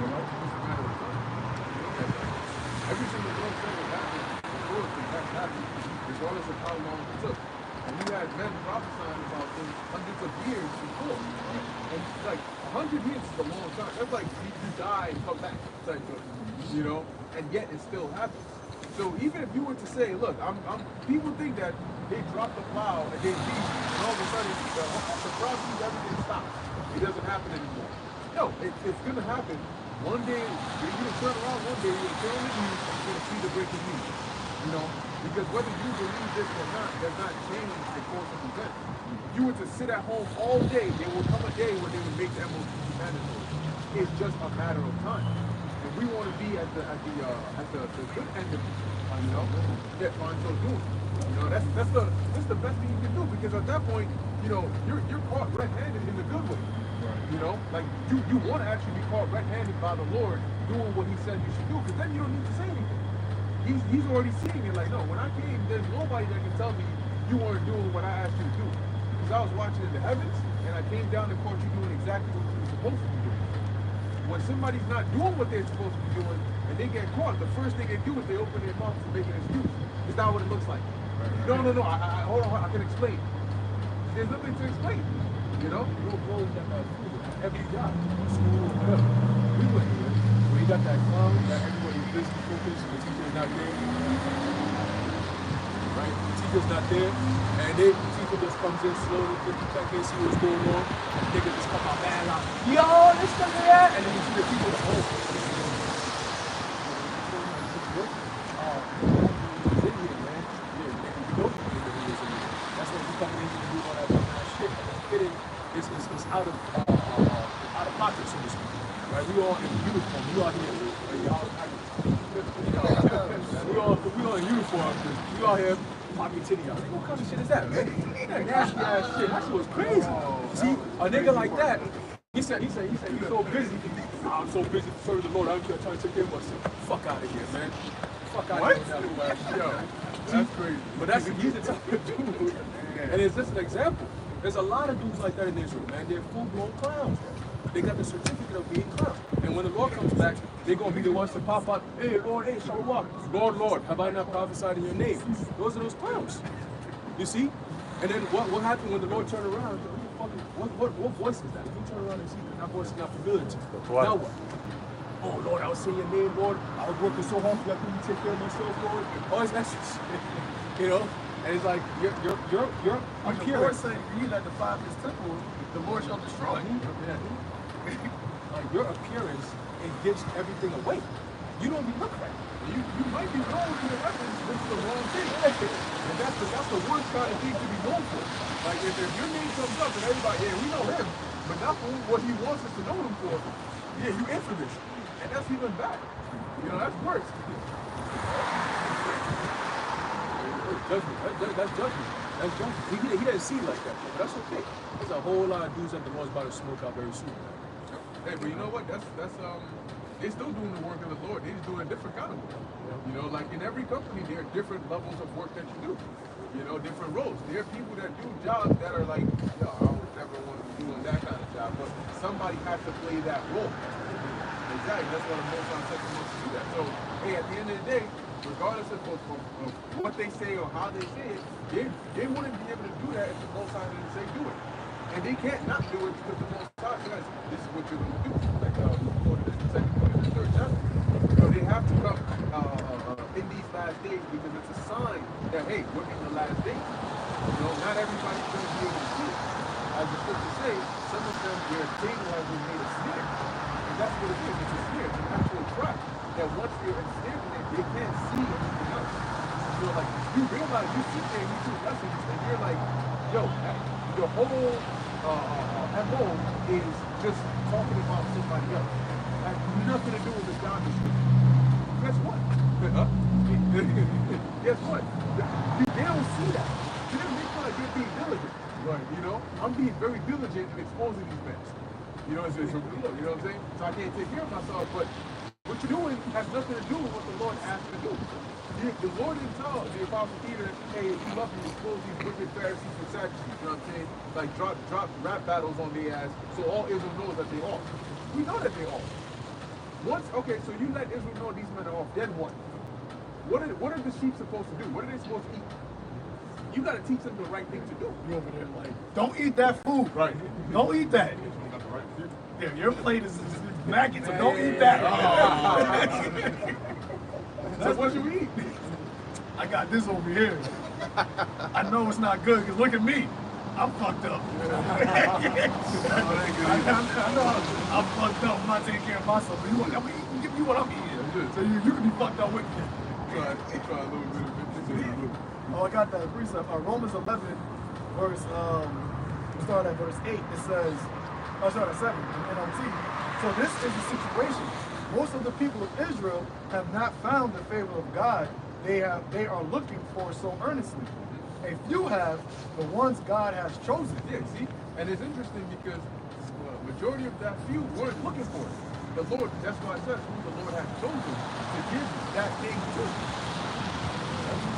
You know, it's a matter of time. Everything the Lord said would happen before it has happened, regardless of how long it took. And you had men prophesying about things hundreds of years before. And like 100 years is a long time. That's like you die and come back type of, you know, and yet it still happens. So even if you were to say, look, people think that they drop the plow and they leave, and all of a sudden the process, everything stops. It doesn't happen anymore. No, it's gonna happen. One day you're gonna turn around. One day you're gonna turn on the news and you're gonna see the breaking news. You know, because whether you believe this or not does not change the course of events. If you were to sit at home all day, there will come a day when they would make the MOT mandatory. It's just a matter of time. And we want to be at the good end of it, you know, that find so doing. You know, that's the best thing you can do, because at that point, you know, you're caught red-handed in the good way. You know, like you want to actually be caught red-handed by the Lord doing what He said you should do, because then you don't need to say anything. He's already seeing it. Like, no, when I came, there's nobody that can tell me you weren't doing what I asked you to do, because I was watching in the heavens and I came down and caught you doing exactly what you were supposed to be doing. When somebody's not doing what they're supposed to be doing and they get caught, the first thing they do is they open their mouth to make an excuse. Is that what it looks like? No. Hold on, I can explain. There's nothing to explain. You know? You're going to every job, school, whatever. We went here, where you got that clown that everybody's busy focused, the teacher's not there. Right? The teacher's not there, and the teacher just comes in slowly, check in, see what's going on, and the nigga just come out mad like, yo, this stuff here, and then you see the people at home. That's what we coming in to do all that shit. It's out of pocket, so to speak. Right? We all in uniform. We all here. We all in uniform. We all here popping titty out. Like, what kind of shit is that, man? That nasty ass shit. That shit was crazy. See, a nigga like that, he said he's so busy. I'm so busy serving the Lord. I'm trying to take care of myself. Fuck out of here, man. Fuck out of here. Yo, that's crazy. But he's the type of dude. And it's just an example. There's a lot of dudes like that in Israel, man. They're full-blown clowns. They got the certificate of being clowns. And when the Lord comes back, they're going to be the ones to pop up, hey, Lord, hey, Shalom. Lord, have I not prophesied in your name? Those are those clowns. You see? And then what happened when the Lord turned around? What voice is that? If you turn around and see that voice is not familiar to you, now what? Oh, Lord, I was saying your name, Lord. I was working so hard for you, I couldn't take care of myself, Lord. All these messages. You know? And it's like, you're When the Lord said, you that defile His temple, the Lord shall destroy. Like, your appearance, it gives everything away. You don't even look right. You might be known to the weapons, which is the wrong thing. And that's the worst kind of thing to be known for. Like, if your name comes up and everybody, yeah, we know him, but not for what he wants us to know him for, yeah, you infamous. And that's even bad. You know, that's worse. Judgment. That's judgment. That's judgment. He didn't see it like that, but that's okay. There's a whole lot of dudes that the Lord's about to smoke out very soon. Hey, but you know what? That's they're still doing the work of the Lord. They're just doing a different kind of work. You know, like in every company, there are different levels of work that you do. You know, different roles. There are people that do jobs that are like, yo, I would never want to be doing that kind of job, but somebody has to play that role. Exactly. That's why the Most High said supposed to do that. So, hey, at the end of the day, regardless of what they say or how they say it, they wouldn't be able to do that if the Most High didn't say do it. And they can't not do it because the Most High says this is what you're going to do. Like quoted in the second point of the third chapter. So they have to come in these last days because it's a sign that, hey, we're in the last days. You know, not everybody's going to be able to see it. As the scriptures say, some of them, their table has been made a snare. And that's what it is. It's a snare. It's an actual trap. That once they're ensnared in it, they can't see anything else. So, like, you realize, you sit there and you do lessons, and you're like, yo, your whole MO is just talking about somebody else. Has nothing to do with the God description. Guess what? Guess what? They don't see that. To them, they feel like they're being diligent. Right. You know, I'm being very diligent in exposing these men. You know, you know what I'm saying? So I can't take care of myself, but what you're doing has nothing to do with what the Lord asked you to do. The Lord didn't tell the Apostle Peter, hey, if you love me, expose these wicked Pharisees and Sadducees. You know what I'm saying? Like drop rap battles on their ass so all Israel knows that they are. We know that they are. Okay, so you let Israel know these men are off, then what? What are the sheep supposed to do? What are they supposed to eat? You got to teach them the right thing to do. You over there like, don't eat that food. Right. Don't eat that. Yeah, your plate is maggots, so don't eat that. So what should we eat? I got this over here. I know it's not good because look at me. I'm fucked up. I know I'm fucked up. I'm not taking care of myself. But you want, I mean, give me what I'm eating. So you can be fucked up with me. Try a little bit of it. Oh, I got that precept. Romans 11, verse, we start at verse 8. It says, I start at 7 in NLT. So this is the situation. Most of the people of Israel have not found the favor of God they are looking for so earnestly. A few have, the ones God has chosen. Yeah, see? And it's interesting because majority of that few weren't looking for it. The Lord, that's why it says who the Lord has chosen to give that thing to.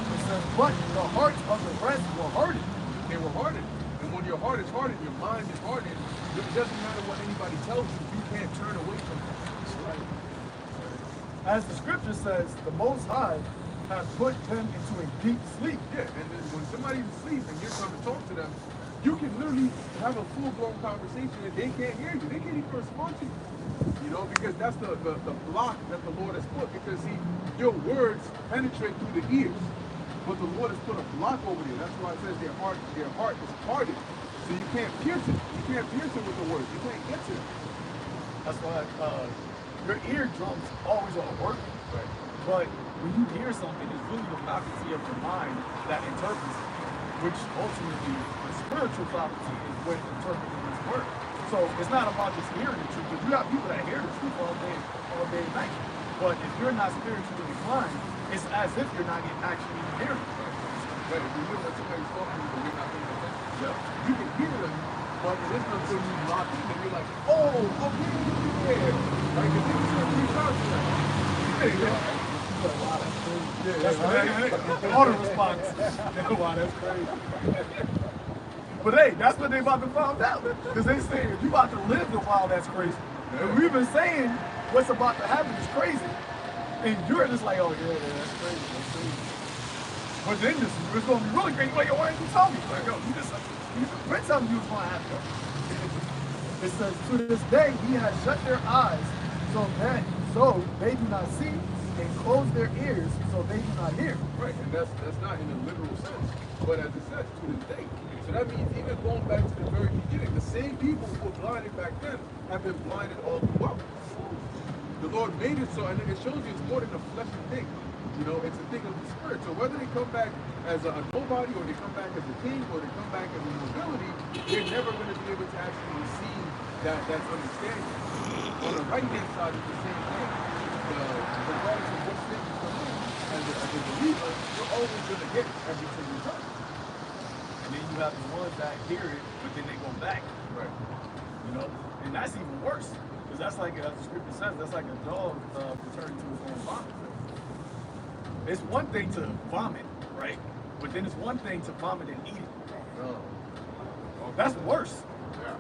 It says, but the hearts of the rest were hardened. They were hardened. And when your heart is hardened, your mind is hardened, it doesn't matter what anybody tells you, you can't turn away from it. Right? As the scripture says, the Most High have put them into a deep sleep. Yeah, and then when somebody's asleep and you're trying to talk to them, you can literally have a full-blown conversation and they can't hear you. They can't even respond to you. You know, because that's the block that the Lord has put. Because see, your words penetrate through the ears. But the Lord has put a block over there. That's why it says their heart is hardened. So you can't pierce it. You can't pierce it with the words. You can't get to it. That's why your eardrums always are working. Right. But when you hear something, it's really the faculty of your mind that interprets it, which ultimately the spiritual faculty is what interpreting this word. So it's not about just hearing the truth, because you have people that hear the truth all day and night. But if you're not spiritually inclined, it's as if you're not actually hearing it. Right. If you hear what somebody's talking to you, but you're not paying attention. Yeah. You can hear them, but it isn't until you lock in and you're like, oh, okay, yeah. Like if they just reach out to you. Yeah. That's right. Auto response. Wow, that's crazy. But hey, that's what they about to find out. Because they say if you about to live the wild, that's crazy. And we've been saying what's about to happen is crazy. And you're just like, oh yeah, that's crazy. That's crazy. But then it's gonna be really crazy. Like, yo, why didn't you tell me? Like, yo, you've been telling me it was gonna happen. It says, to this day he has shut their eyes so they do not see, and close their ears so they do not hear. Right, and that's not in a literal sense, but as it says, to this day. So that means even going back to the very beginning, the same people who were blinded back then have been blinded all throughout. The Lord made it so, and it shows you it's more than a fleshly thing. You know, it's a thing of the spirit. So whether they come back as a nobody, or they come back as a king, or they come back as a nobility, they're never going to be able to actually receive that's understanding. On the right-hand side, it's the same thing. Regardless of what state you come in, as a believer, you're always going to get every single time. And then you have the ones that hear it, but then they go back. Right. You know? And that's even worse. Because that's like, as the scripture says, that's like a dog returning to his own vomit. It's one thing to vomit, right? But then it's one thing to vomit and eat it. Oh. That's worse. Yeah.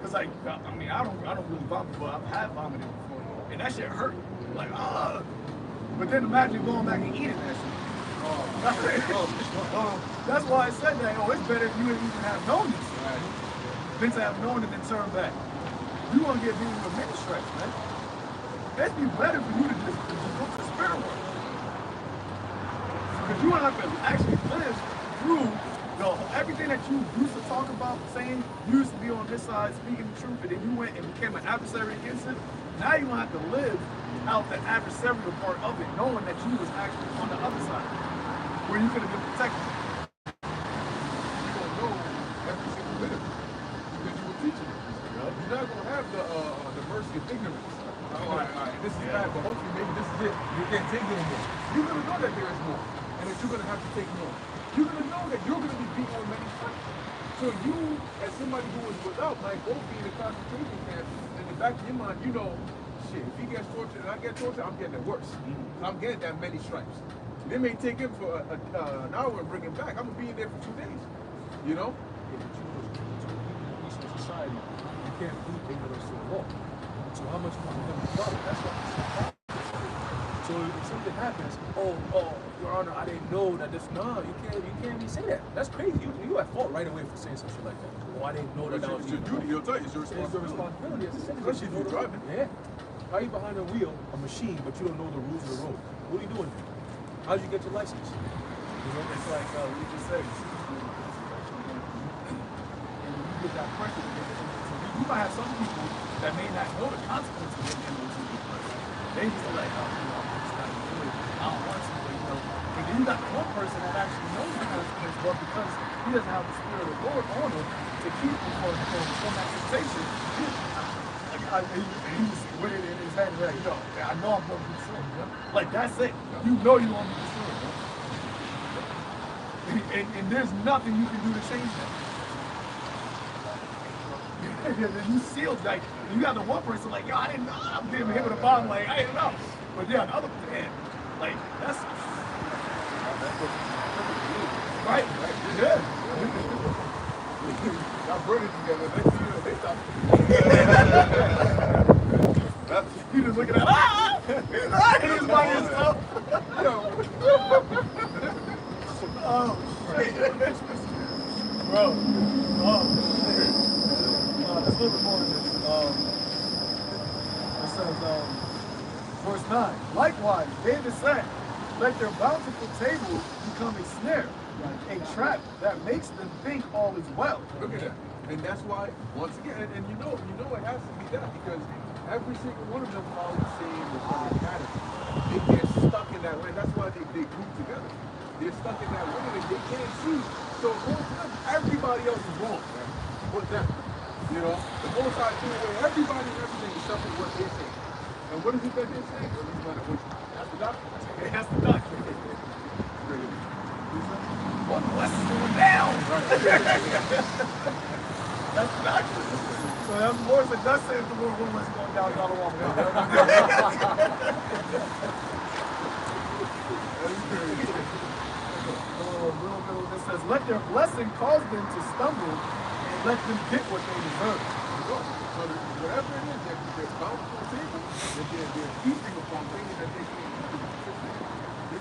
Cause like, I mean, I don't really vomit, but I've had vomited before, and that shit hurt. Like, But then imagine going back and eating that shit. That's why I said that. Oh, it's better if you didn't even have known this, than to have known it and turn back. You want to get beaten with many stripes, man. It'd be better for you to just go to the spirit world. Because you don't have to actually live through everything that you used to talk about, saying you used to be on this side speaking the truth, and then you went and became an adversary against it. Now you don't have to live out the adversarial part of it, knowing that you was actually on the other side, where you could have been protected. You don't know every single bit of it because you were teaching it. You're not going to have the mercy of ignorance. All right, this is bad, but hopefully maybe this is it. You can't take it anymore. You're going to know that there is more, and that you're going to have to take more. You're going to know that you're going to be beaten with many stripes. So you, as somebody who is without, might both be in a concentration camp, in the back of your mind, you know, shit, if he gets tortured and I get tortured, I'm getting it worse. I'm getting that many stripes. They may take him for an hour and bring him back. I'm going to be in there for 2 days. You know? Yeah, but you know, in Eastern society, you can't be ignorant to the law. So how much more can we follow? That's what it's about. So if something happens, oh, Your Honor, I didn't know that this. No, you can't even say that. That's crazy. You at fault right away for saying something like that. Oh, I didn't know that. It's your duty. He'll tell you it's your responsibility. It's your responsibility as a citizen. Especially if you're driving. Yeah. How are you behind a wheel, a machine, but you don't know the rules of the road? What are you doing? How did you get your license? It's like we just said. And when you get that pressure to get the MOTB, you might have some people that may not know the consequences of getting MOTB. They just be like, oh, you know, I'm just not gonna do it. I don't want to, but you know. And then you got one person that actually knows the consequences, but because he doesn't have the spirit of the Lord on him to keep him from that temptation, he just with it in his head, like, yo, I know I'm gonna be destroyed. You know? Like that's it. You know you're gonna be destroyed. You know? And there's nothing you can do to change that. You sealed like you got the one person like, yo, I didn't know. I'm getting hit with a bomb, like I didn't know. But yeah, the other man, like that's right. Yeah. Y'all brought it together. Next thing you know, they stop. He just looking at he's by himself. Oh shit. Bro. Oh shit. There's a little bit more of this. It says, verse 9. Likewise, David said, let their bountiful table become a snare, a trap that makes them think all is well. Look at that. And that's why, once again, and you know it has to be that because every single one of them follow the same pattern. They get stuck in that way. That's why they group together. They're stuck in that way and they can't see. So everybody else is wrong, man. But them. You know, the most I do away everybody and everything except for what they're saying. And what is it that they're saying? Well, he's not a witch. That's the doctrine. That's the doctrine. One blessing going down. That's the doctrine. So that's the Lord said, thus saith the Lord, one blessing going down, y'all don't want me. It says, let their blessing cause them to stumble and let them get what they deserve. So whatever it is, they're bountiful table, that they're feasting upon things that they can't do.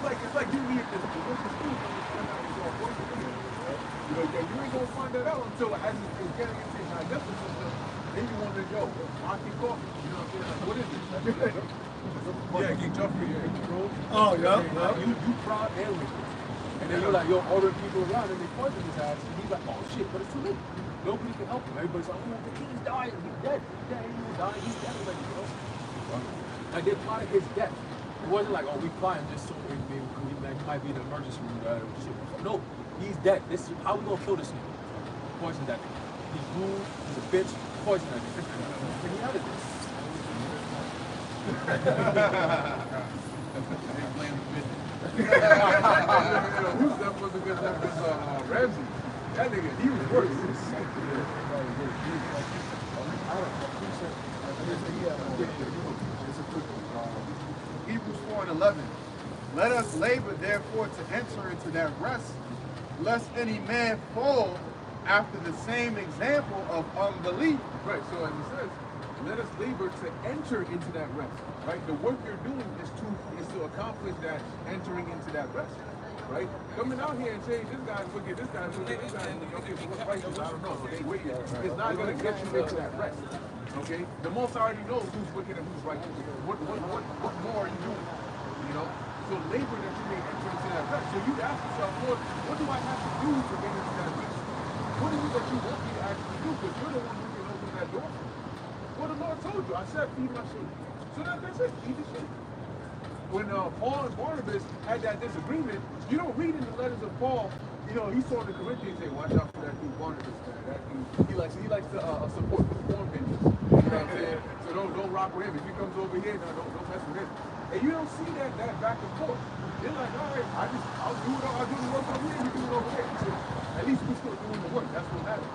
It's like you need this to look at food and find out it's all poison. You know, you ain't gonna find that out until as it's getting into your digestive system, then you wonder, yo, monkey coffee. You know what I'm saying? Like, what is it? Yeah, get Joffrey, yeah. Oh, yeah. You proud and wicked. And then you're like, yo, ordering people around and they poison his ass. And he's like, oh shit, but it's too late. Nobody can help him. Everybody's like, oh, the king's dying. He's dead. He's dead. He's dying. He's dead. Like, you know. Like they plotted his death. It wasn't like, oh, we plotting just so it might be an emergency room. Shit. No, he's dead. This is how we gonna kill this nigga. Poison that nigga. He's rude. He's a bitch. Poison that nigga. And he had it. Who's that was because that was Ramsey. That nigga, he was worse. Hebrews 4:11. Let us labor therefore to enter into that rest, lest any man fall after the same example of unbelief. Right, so as it says, let us labor to enter into that rest. Right? The work you're doing is to accomplish that entering into that rest. Right? Coming out here and saying this guy's wicked, this guy's wicked, this guy's wicked, okay, so what's righteous? I don't know. So they wicked. It's not gonna get you into that rest. Okay? The most already knows who's wicked and who's righteous. What more are you doing? You know? So labor that you may enter into that rest. So you ask yourself, Lord, what do I have to do to get into that rest? What is it that you want me to actually do? Because you're the one who can open that door. Well, the Lord told you. I said, feed my sheep. So that's it. Feed the sheep. When Paul and Barnabas had that disagreement, you don't read in the letters of Paul, you know, he told the Corinthians, say, watch out for that dude Barnabas, man. That dude, he likes to support the form binges. You know what I'm saying? So don't rock with him. If he comes over here, no, don't mess with him. And you don't see that back and forth. They're like, all right, I'll do the work over here, you do it over there. So at least we're still doing the work. That's what matters.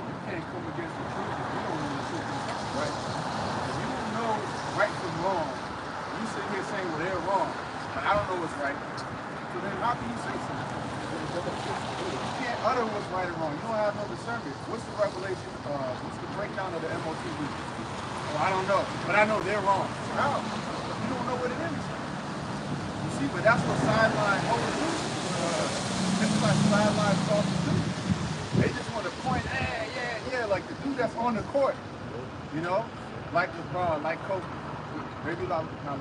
You can't come against the truth if you don't know the truth. Right? If you don't know right from wrong, you sit here saying, well, they're wrong, but I don't know what's right. So then how can you say something? You can't utter what's right and wrong. You don't have no discernment. What's the revelation? What's the breakdown of the MOTV? Well, I don't know, but I know they're wrong. How? You don't know what it is. You see, but that's what sideline holders do. That's what sideline talkers do. They just want to point, yeah, like the dude that's on the court. You know, like LeBron, like Kobe. Maybe not LeBron. I'm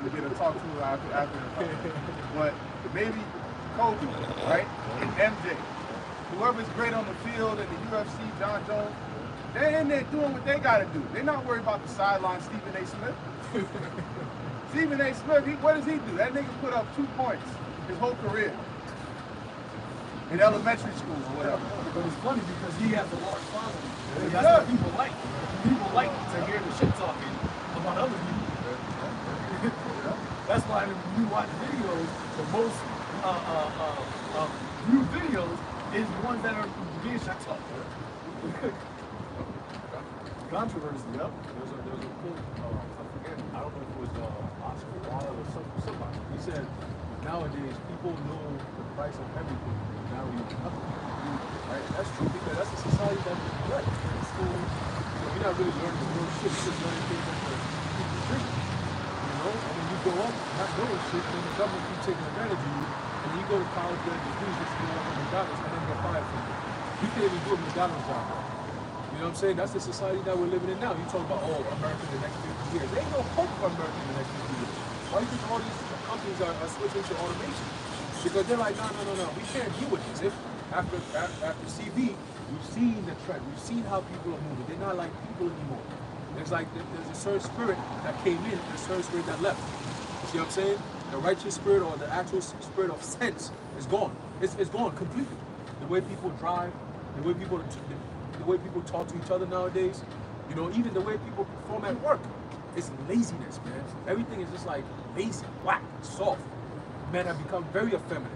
gonna get a talk to her after the fight. But maybe Kobe, right? And MJ. Whoever's great on the field in the UFC, John Jones, they're in there doing what they gotta do. They're not worried about the sideline, Stephen A. Smith. Stephen A. Smith, what does he do? That nigga put up 2 points his whole career. In elementary school or whatever. But it's funny because he has a large following. That's what people like. People like to hear the shit talking about other people. That's why when you watch videos, the most viewed videos is the ones that are being shit talked. Controversy, yep. There's a quote, I forget, I don't know if it was Oscar Wilde or somebody. He said, nowadays people know the price of everything. Now we know nothing. Right? That's true because that's a society that we let. In school, you're not really learning real shit. You're just learning things that the street. You know? And then you grow up not knowing shit, then the government keeps taking advantage of you. And then you go to college, get a degree, just go up to McDonald's, and then get fired from it. You can't even do a McDonald's job. You know what I'm saying? That's the society that we're living in now. You talk about, oh, America in the next 50 years. There ain't no hope for America in the next 50 years. Why do you think all these companies are switching to automation? Because they're like, no. We can't deal with this. If after CV, we've seen the trend. We've seen how people are moving. They're not like people anymore. There's like there's a certain spirit that came in and a certain spirit that left. You see what I'm saying? The righteous spirit or the actual spirit of sense is gone. It's gone completely. The way people drive, the way people talk to each other nowadays, you know, even the way people perform at work, it's laziness, man. Everything is just like lazy, whack, soft. Men have become very effeminate.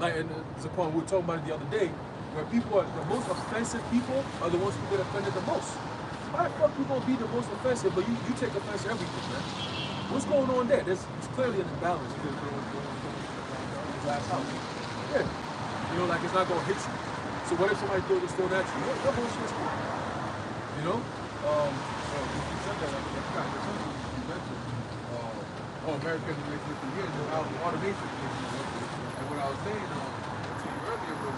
Like, and Zaquan, we were talking about it the other day, where people are the most offensive people are the ones who get offended the most. Why the fuck you gonna be the most offensive, but you take offense to everything, man? What's going on there? It's clearly an imbalance going on in the glass house. Yeah. You know, like it's not gonna hit you. So what if somebody throws a stone at you? Your whole shit's cool. You know? You said that, like, you mentioned, America in the next 50 years, how automation is. And what I was saying to you earlier was,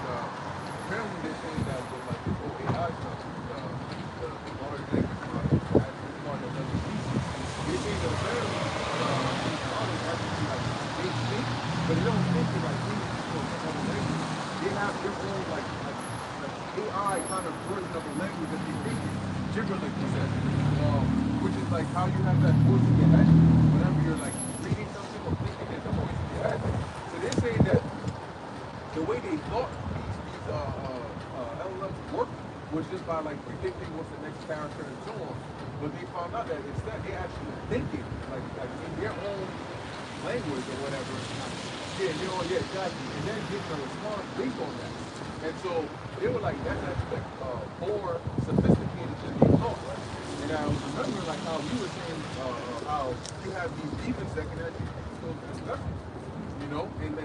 apparently they're saying that with like this whole AI stuff, the large language model, as part of the easy. They're saying that apparently these models actually like they think, but they don't think in like English or other language. They have their own like AI kind of version of a language that they think is gibberish, he said. Which is like how you have that voice in your head whenever you're like reading something or thinking, there's a voice in your head. So they're saying that the way they thought these LLMs work was just by like predicting what's the next character and so on. But they found out that instead they actually thinking like in their own language or whatever. Yeah, exactly. And then getting a response based on that. And so they were like, that's actually like more sophisticated than they thought, right? And I was remembering like how you were saying how you have these demons that can actually go to discussions, you know, and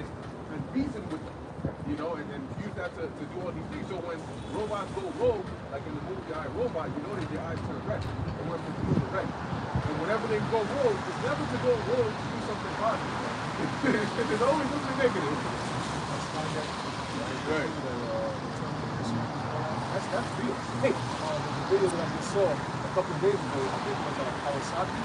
reason with them, you know, and then use that to do all these things. So when robots go rogue, like in the movie I, Robot, you notice their eyes turn red, and when they do red. And whenever they go rogue, it's never to go rogue to do something positive. There's always something negative. Right. That's real. Hey, the video that I just saw a couple of days ago, I think it was Kawasaki.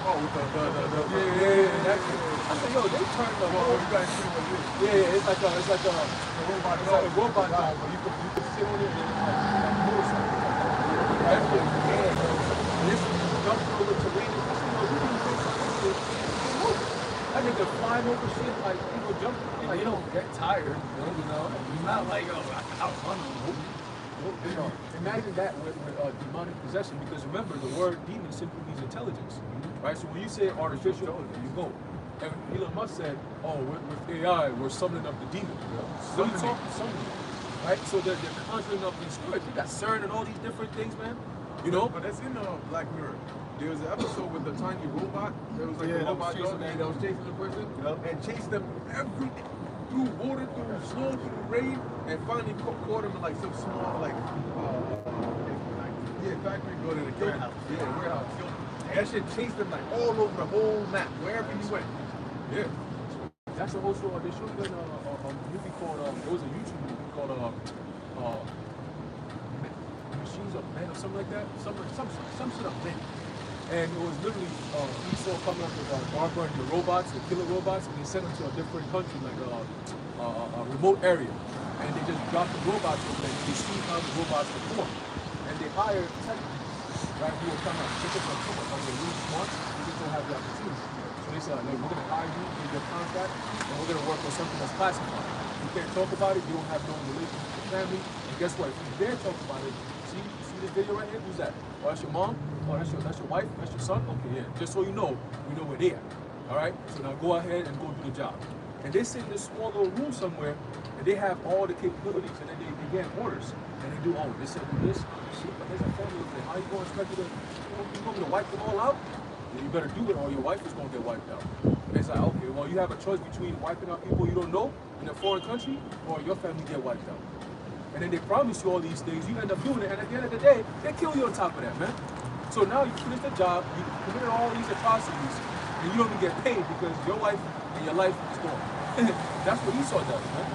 Oh, with Yeah. That's it. I said, yo, they turned the whole. You guys see what it is? Yeah, it's like a robot dog. It's like a robot dog, but you can sit on it and like motorcycle. That's what it's mad, bro. And this jumps over terrain. I said, yo, you didn't think something. That nigga flying over shit like people jumping. Like, you don't get tired, you know? It's not like, oh, I can outrun them. You know, imagine that with demonic possession, because remember, the word demon simply means intelligence, right? So when you say artificial, you go. And Elon Musk said, oh, with AI, we're summoning up the demon. So you talk to somebody, right? So they're conjuring up these spirits. You got CERN and all these different things, man. You know? But that's in Black Mirror. There was an episode with the tiny robot. There was like a robot dog that was chasing the person and chased them through water, through snow, through rain, and finally caught him in like some small factory building and killed him. Yeah, warehouse. Killed him. And that shit chased him like all over the whole map, wherever he went. Yeah. That's also, they showed you a movie called, it was a YouTube movie called Machine machines of men or something like that, some sort of men. And it was literally Esau coming up with Barbara and the robots, the killer robots, and they sent them to a different country, like a remote area. And they just dropped the robots with them. They see how the robots perform. And they hired technically, right, who will come out, pick up some someone, like they really smart, they just don't have the opportunity. So they said, like, we're going to hire you, give you a contract, and we're going to work on something that's classified. You can't talk about it, you don't have no relationship with your family, and guess what? If you dare talk about it, see this video right here? Who's that? Oh, that's your mom? Oh, that's your wife? That's your son? Okay, yeah. Just so you know, we know where they are. All right? So now go ahead and go do the job. And they sit in this small little room somewhere, and they have all the capabilities, and then they get orders, and they do all. They said, do this, shit, but there's a formula thing. How you going to expect me to, you want me to wipe them all out? Then you better do it, or your wife is going to get wiped out. And it's like, okay, well, you have a choice between wiping out people you don't know in a foreign country, or your family get wiped out. And then they promise you all these things, you end up doing it, and at the end of the day, they kill you on top of that, man. So now you finish the job, you committed all these atrocities, and you don't even get paid because your wife and your life is gone. That's what Esau does, man.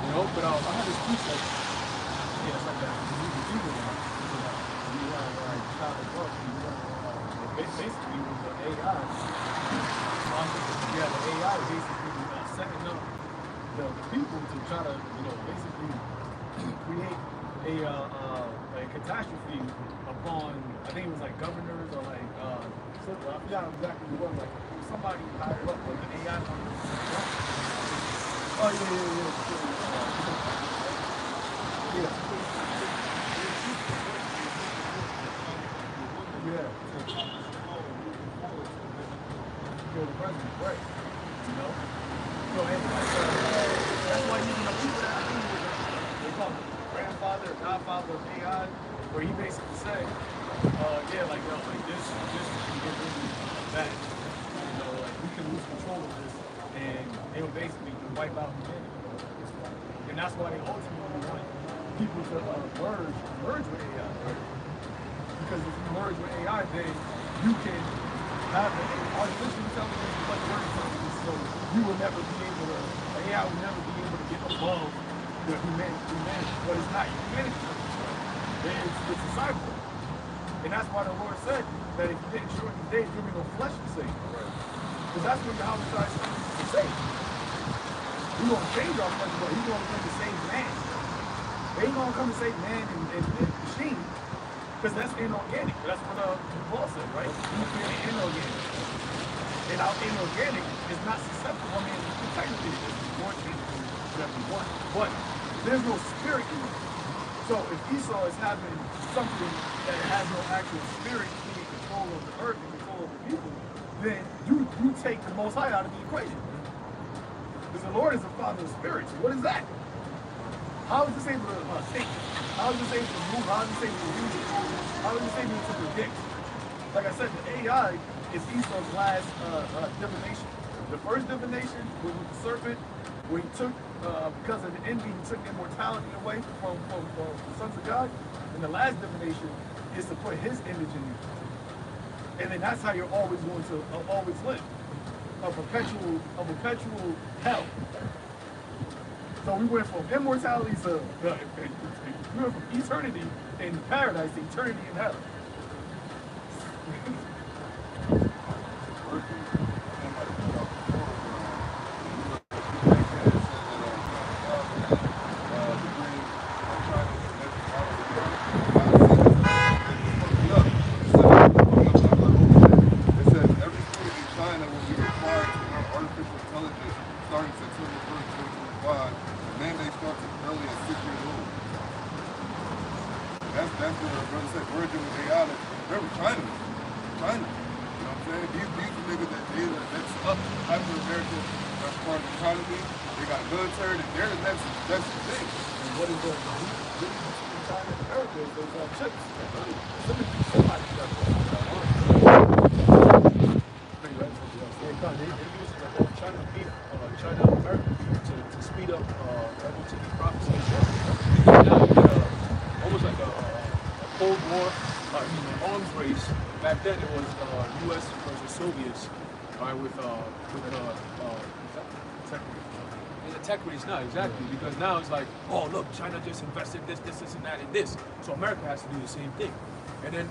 You know, but I had this piece like, Yeah, it's like that. You have like child abuse. Basically, with the AI, yeah, the AI basically setting up the people to try to, basically create a catastrophe upon, I think it was like governors or like, I forgot exactly what, like somebody higher up, like the AI. Oh yeah. The president, right? So anyway, that's why you people that they call him grandfather, godfather of AI, where he basically said, like this can get really bad. Like we can lose control of this, and it'll basically wipe out humanity. And that's why they ultimately want people to merge with AI. Because if you merge with AI, then you can have an artificial intelligence plus your intelligence, so you will never be able to, AI will never be able to get above the humanity. But it's not humanity. It's a cyber. And that's why the Lord said that if you didn't shorten the days, give me no flesh to save. Because that's what Yahweh tries to say. He's going to change our flesh, but he's going to come to save man. They ain't going to come to save man and machine. Because that's inorganic. That's what Paul said, right? He's inorganic. And our inorganic is not susceptible. I mean, technically it is more changeable than we want. But there's no spirit in it. So if Esau is having something that has no actual spirit being control of the earth and control of the people, then you take the Most High out of the equation. Because the Lord is the Father of spirits. What is that? How is this able to think? How is this able to move? How is this able to reason? How is this able to predict? Like I said, the AI is Esau's last divination. The first divination was with the serpent, where he took, because of the envy, he took immortality away from the sons of God. And the last divination is to put his image in you. And then that's how you're always going to always live. A perpetual hell. So we went from immortality to we went from eternity in paradise to eternity in hell. Back then it was U.S. versus Soviets, right? With in the tech race now, exactly, because now it's like, oh look, China just invested this, and that, and this. So America has to do the same thing. And then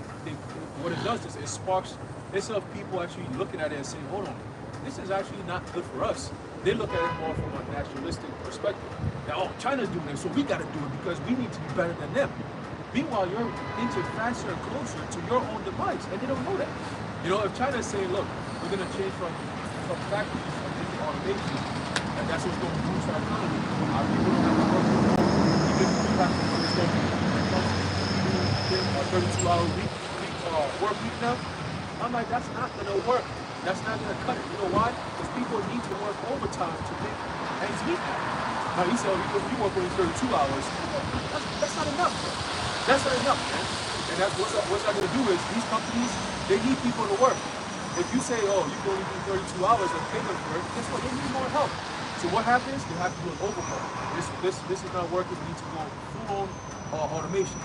what it does is it sparks, instead of people actually looking at it and saying, hold on, this is actually not good for us. They look at it more from a nationalistic perspective. That, oh, China's doing it, so we got to do it because we need to be better than them. Meanwhile, you're inching faster and closer to your own demise, and they don't know that. You know, if China is saying, look, we're going to change from factories into automation, and that's what's going to boost our economy, our people don't have to work from home. Even if we have to do this stuff, 32-hour work week now, I'm like, that's not going to work. That's not going to cut it. You know why? Because people need to work overtime to make ends meet. Now, he said, you work only 32 hours. That's not enough. That's not enough, man. And that's what's that going to do is these companies, they need people to work. If you say, oh, you can only do 32 hours and pay them for it, guess what? They need more help. So what happens? They have to do an overhaul. This is not working. We need to go full-on automation.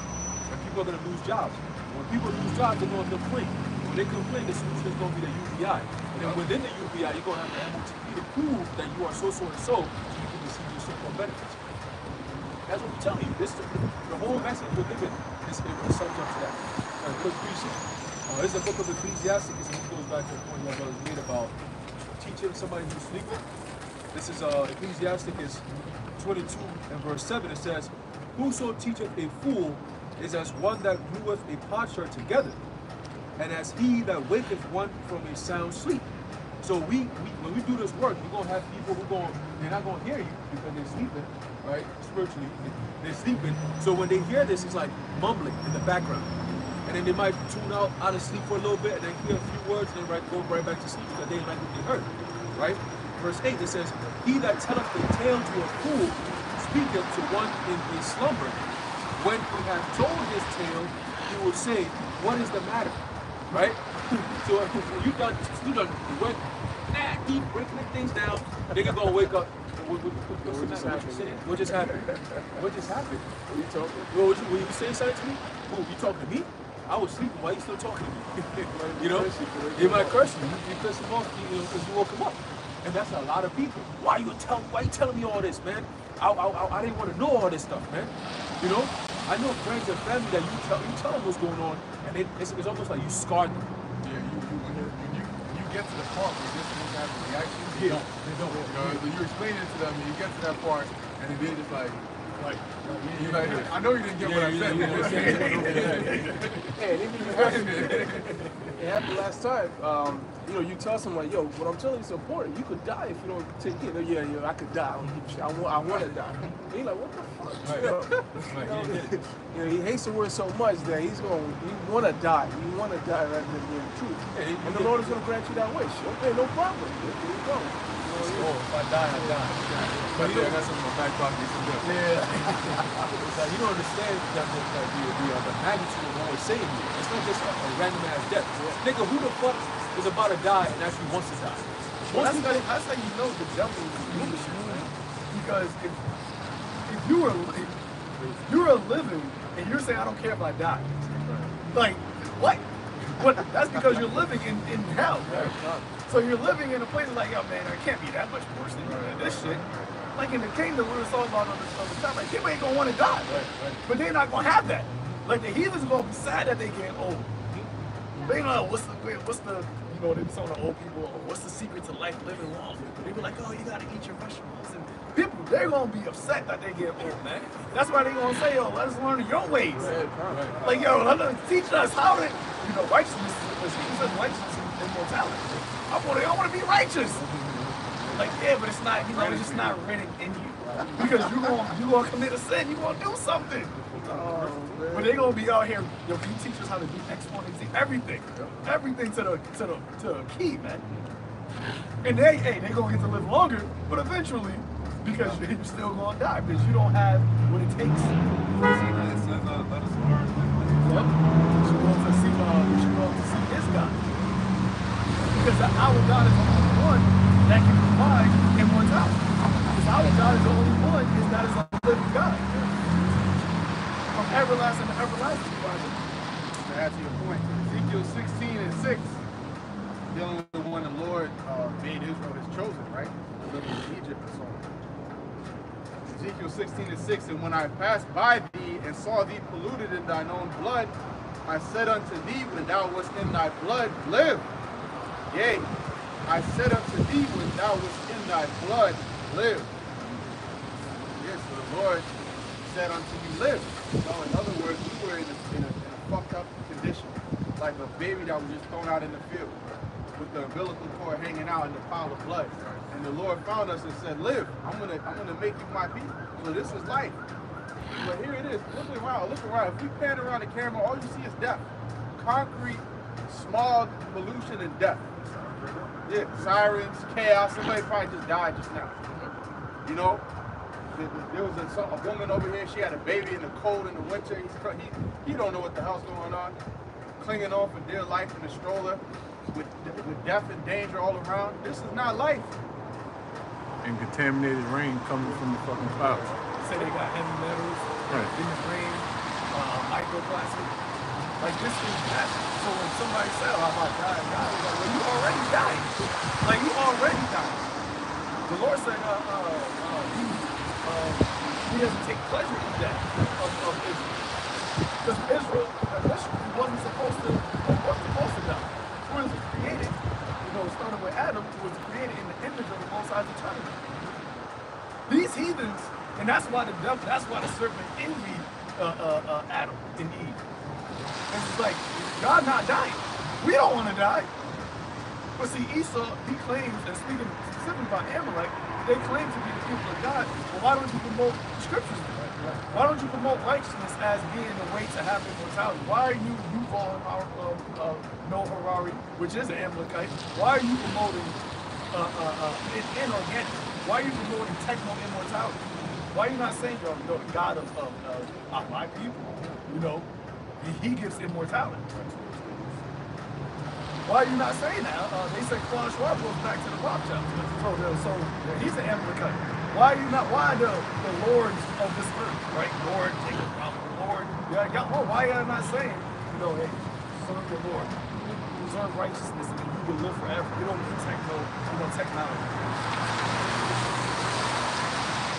And people are going to lose jobs. When people lose jobs, they're going to complain. When they complain, the solution is going to be the UBI. And then within the UBI, you're going to have the MOTP to prove that you are so and so you can receive your so-called benefits. That's what we're telling you. The whole message we're giving is it sums up to that. Quick precept. This is the book of Ecclesiastes, and it goes back to the point that was made about teaching somebody who's sleeping. This is Ecclesiastes 22 and verse 7. It says, whoso teacheth a fool is as one that glueth a potsherd together, and as he that waketh one from a sound sleep. So when we do this work, we're going to have people they're not going to hear you because they're sleeping, right? Spiritually, they're sleeping. So when they hear this, it's like mumbling in the background. And then they might tune out of sleep for a little bit and then hear a few words and then go right back to sleep because they didn't like what they heard, right? Verse 8, it says, he that telleth a tale to a fool speaketh to one in his slumber. When he hath told his tale, he will say, what is the matter? Right? So you done went deep breaking the things down, nigga gonna wake up. What just happened? What just happened? What you talking? Were you saying something to me? Who, you talking to me? I was sleeping. Why are you still talking to me? You know? He might curse you. You piss him off, because you woke him up. And that's a lot of people. Why you telling me all this, man? I didn't want to know all this stuff, man. You know? I know friends and family that you tell them what's going on, and it's almost like you scarred them. Yeah, when you get to the part where this thing has a reaction, They don't. You know, you explain it to them, and you get to that part, and then they're just like, I know you didn't get what I said. It happened last time. You tell someone, yo, what I'm telling you is important. You could die if you don't take it. Yeah, I could die. I want to die. And he's like, what the fuck? He hates the word so much that he want to die. He want to die rather than being true. And the Lord is going to grant you that wish. Okay, no problem. There you go. If I die, I die. But yeah, that's in my back pocket. Yeah. You don't understand the magnitude of what we're saying here. It's not just a random ass death. Nigga, who the fuck is about to die and actually wants to die? Well, that's how you know the devil is doing shit, man. Because if you're living and you're saying I don't care if I die, like what? That's because you're living in hell, right? So you're living in a place like, yo, man, it can't be that much worse than this shit. Like in the kingdom, we were talking about on the time, like people ain't gonna want to die, but they're not gonna have that. Like the heathens gonna be sad that they get old. They know what's the they be telling the old people, what's the secret to life living long? They be like, oh, you gotta eat your vegetables. And people, they're gonna be upset that they get old, man. That's why they gonna say, yo, let us learn your ways. Like, yo, let us teach us how to, righteousness. Because he says righteousness is immortality. I want to be righteous. Like, yeah, but it's not, it's just not written in you. Because you gonna commit a sin, you gonna do something. But they gonna be out here, you teach us how to do X, Y, and Z, everything. Everything to the key, man. And they gonna get to live longer, but eventually, because you're still gonna die, because you don't have what it takes. It says, let us learn. Yep. You should go to see his God. Because our God is the only one that can provide immortality. Because our God is the only one that is a living God. From everlasting to everlasting, Father. To add to your point, Ezekiel 16 and 6, dealing with when the Lord made Israel his chosen, right? Living in Egypt and so on. 16:6, and when I passed by thee and saw thee polluted in thine own blood, I said unto thee when thou wast in thy blood, live. Yea, I said unto thee when thou wast in thy blood, live. Yes, so the Lord said unto you, live. So in other words, we were in a fucked up condition, like a baby that was just thrown out in the field with the umbilical cord hanging out in the pile of blood. And the Lord found us and said, live. I'm gonna make you my people. So this is life. But here it is. Look around. If we pan around the camera, all you see is death. Concrete, smog, pollution, and death. Yeah, sirens, chaos. Somebody probably just died just now. You know, there was a woman over here. She had a baby in the cold in the winter. He don't know what the hell's going on. Clinging on for dear life in a stroller with death and danger all around. This is not life. And contaminated rain coming from the fucking clouds. Say they got heavy metals in the rain, microplastic. Like this is that. So when somebody said, "Oh, I'm about to die," God is like, "Well, you already died. Like you already died." The Lord said, He doesn't take pleasure in that of Israel, because Israel initially wasn't supposed to die. When it was created, starting with Adam, it was created in the image of the Most High's eternity. These heathens, and that's why the serpent envied Adam and Eve. And it's like, God not dying. We don't want to die. But see, Esau, he claims, and speaking specifically about Amalek, they claim to be the people of God. Well, why don't you promote scriptures? Why don't you promote righteousness as being the way to have immortality? Why are you Yuval No Harari, which is an Amalekite? Why are you promoting inorganic? Why are you promoting techno-immortality? Why are you not saying, the God of my people, he gives immortality? Why are you not saying that? They say Klaus Schwab goes back to the Rothschilds. So he's an Amalekite. Why the lords of this earth, right? Lord, Jacob, Lord. Why are you not saying, hey, serve the Lord, preserve righteousness, and you can live forever. You don't need technology.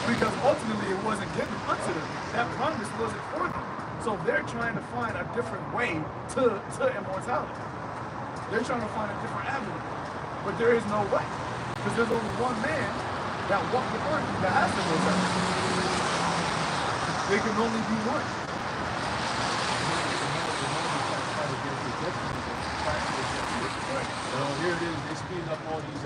Because ultimately it wasn't given unto them. That promise wasn't for them. So they're trying to find a different way to immortality. They're trying to find a different avenue. But there is no way. Because there's only one man that walked the earth that has immortality. There can only be one. Here it is, they speeding up all these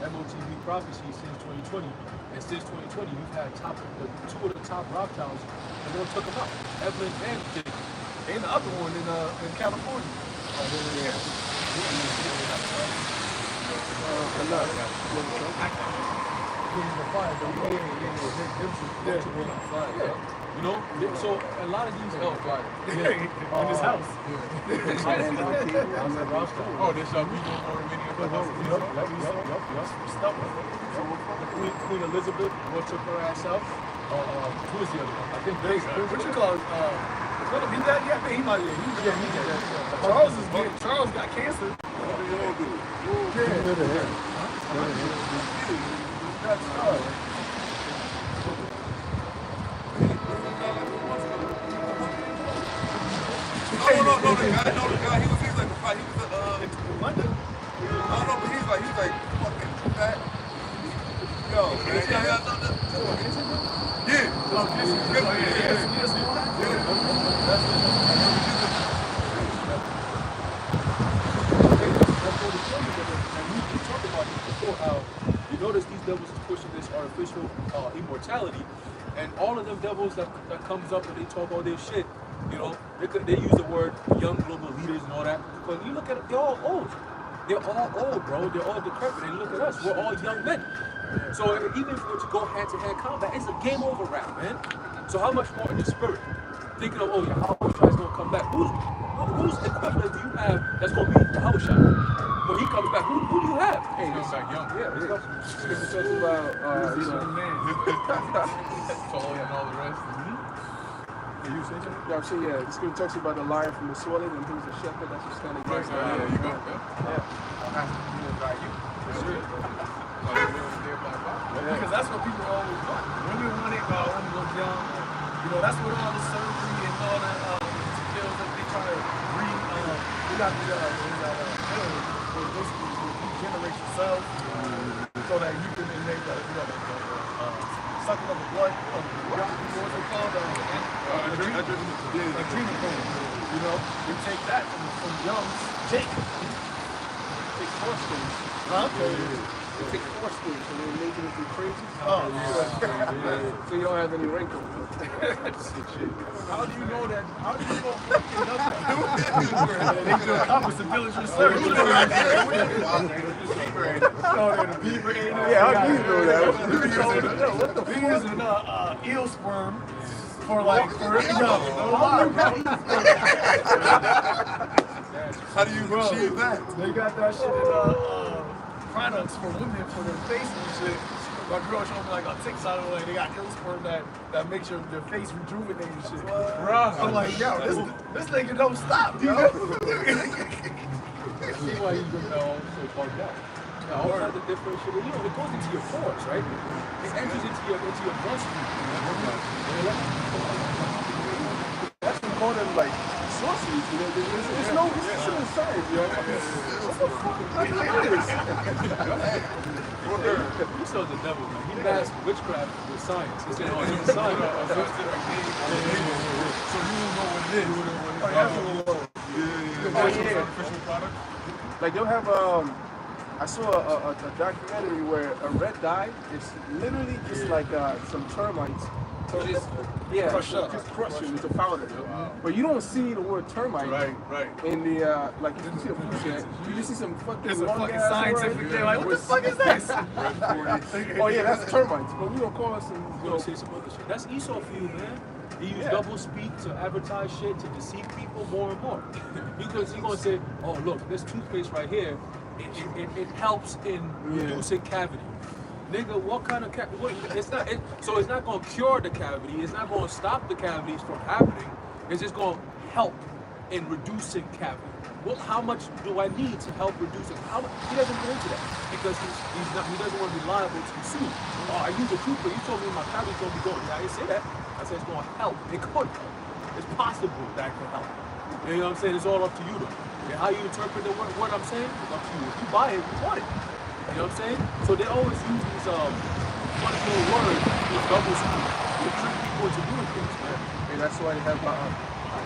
MOTV prophecies since 2020. And since 2020, you've had two of the top Rothschilds, and they took them out. Evelyn and Jake. And the other one in California. So a lot of these in his house. Oh, there's some people more many of Queen Elizabeth took her ass out. Who was the other one? I think What you call it? He died? Yeah, I think he might. Charles got cancer. No, the guy, he was like the fight. He was In London? I don't know, but he's like fucking fat. Yo, you notice these devils is pushing this artificial immortality, and all of them devils that comes up and they talk all this shit, they use the word young global leaders and all that, but you look at it, they're all old. They're all old, bro. They're all decrepit. And look at us. We're all young men. So even if we were to go hand-to-hand combat, it's a game over rap, man. So how much more in the spirit? Thinking of, how much is going to come back? Whose equivalent do you have that's going to be Haushai? When he comes back, who do you have? Hey, he's back young. Yeah, Scripture talks about Tall and all the rest. you say something? Yeah, I'm saying, the scripture talks about the lion from the soil and who's the shepherd that's just standing against him. There you go. Because that's what people always want. Women want it, got the pill, which basically regenerates yourself so that you can then make the sucking of the blood of what's it called? Adrenal gland. You know, you take that from young. Take 4 skins. Huh? They take 4 skins and they make it into crazy. Oh, yeah. So you don't have any wrinkles. How do you know that? How do you know fucking nothing? They do accomplice research. The beaver ate it. Yeah, how do you know that? What the fuck? Using eel sperm for like How do you achieve that? They got that shit in products for women for their face and shit. My girl showed me like on TikTok, like they got eel sperm that makes your face rejuvenate and shit. Bro, I'm like, yo, this nigga don't stop, yo. That's why he's been so bugged out. Now, all kinds of different shit. You know, it goes into your pores, right? It enters into your bloodstream. That's what we call them like sorceries. You know, there's no science, you know. What the fuck is this? He sells the devil, man. He masks witchcraft with science. He said, oh, it's a sign of So you don't know what it is. Artificial product. Like they'll have I saw a documentary where a red dye is literally just like some termites. So just just crush it with a powder. But you don't see the word termite in the like you see the food set. You just see some fucking It's a fucking scientific thing. Like, what the fuck is this? Oh yeah, that's termites. But we don't call it some. I'm gonna say some other shit. That's Esau for you, man. He used double speak to advertise shit to deceive people more and more. Because he's gonna say, oh look, this toothpaste right here, it helps in reducing cavity. Nigga, what kind of cavity? So it's not gonna cure the cavity. It's not gonna stop the cavities from happening. It's just gonna help in reducing cavity. Well, how much do I need to help reduce it? He doesn't go into that because he doesn't want to be liable to be sued. Oh, I use a toothpaste. You told me my cavity's gonna be going. I didn't say that. I said it's gonna help. It could help. It's possible that it can help. You know what I'm saying? It's all up to you though. And how you interpret what I'm saying is up to you. If you buy it, you want it. You know what I'm saying? So they always use these one little word, these double speak, to trick people into doing things, man. And that's why they have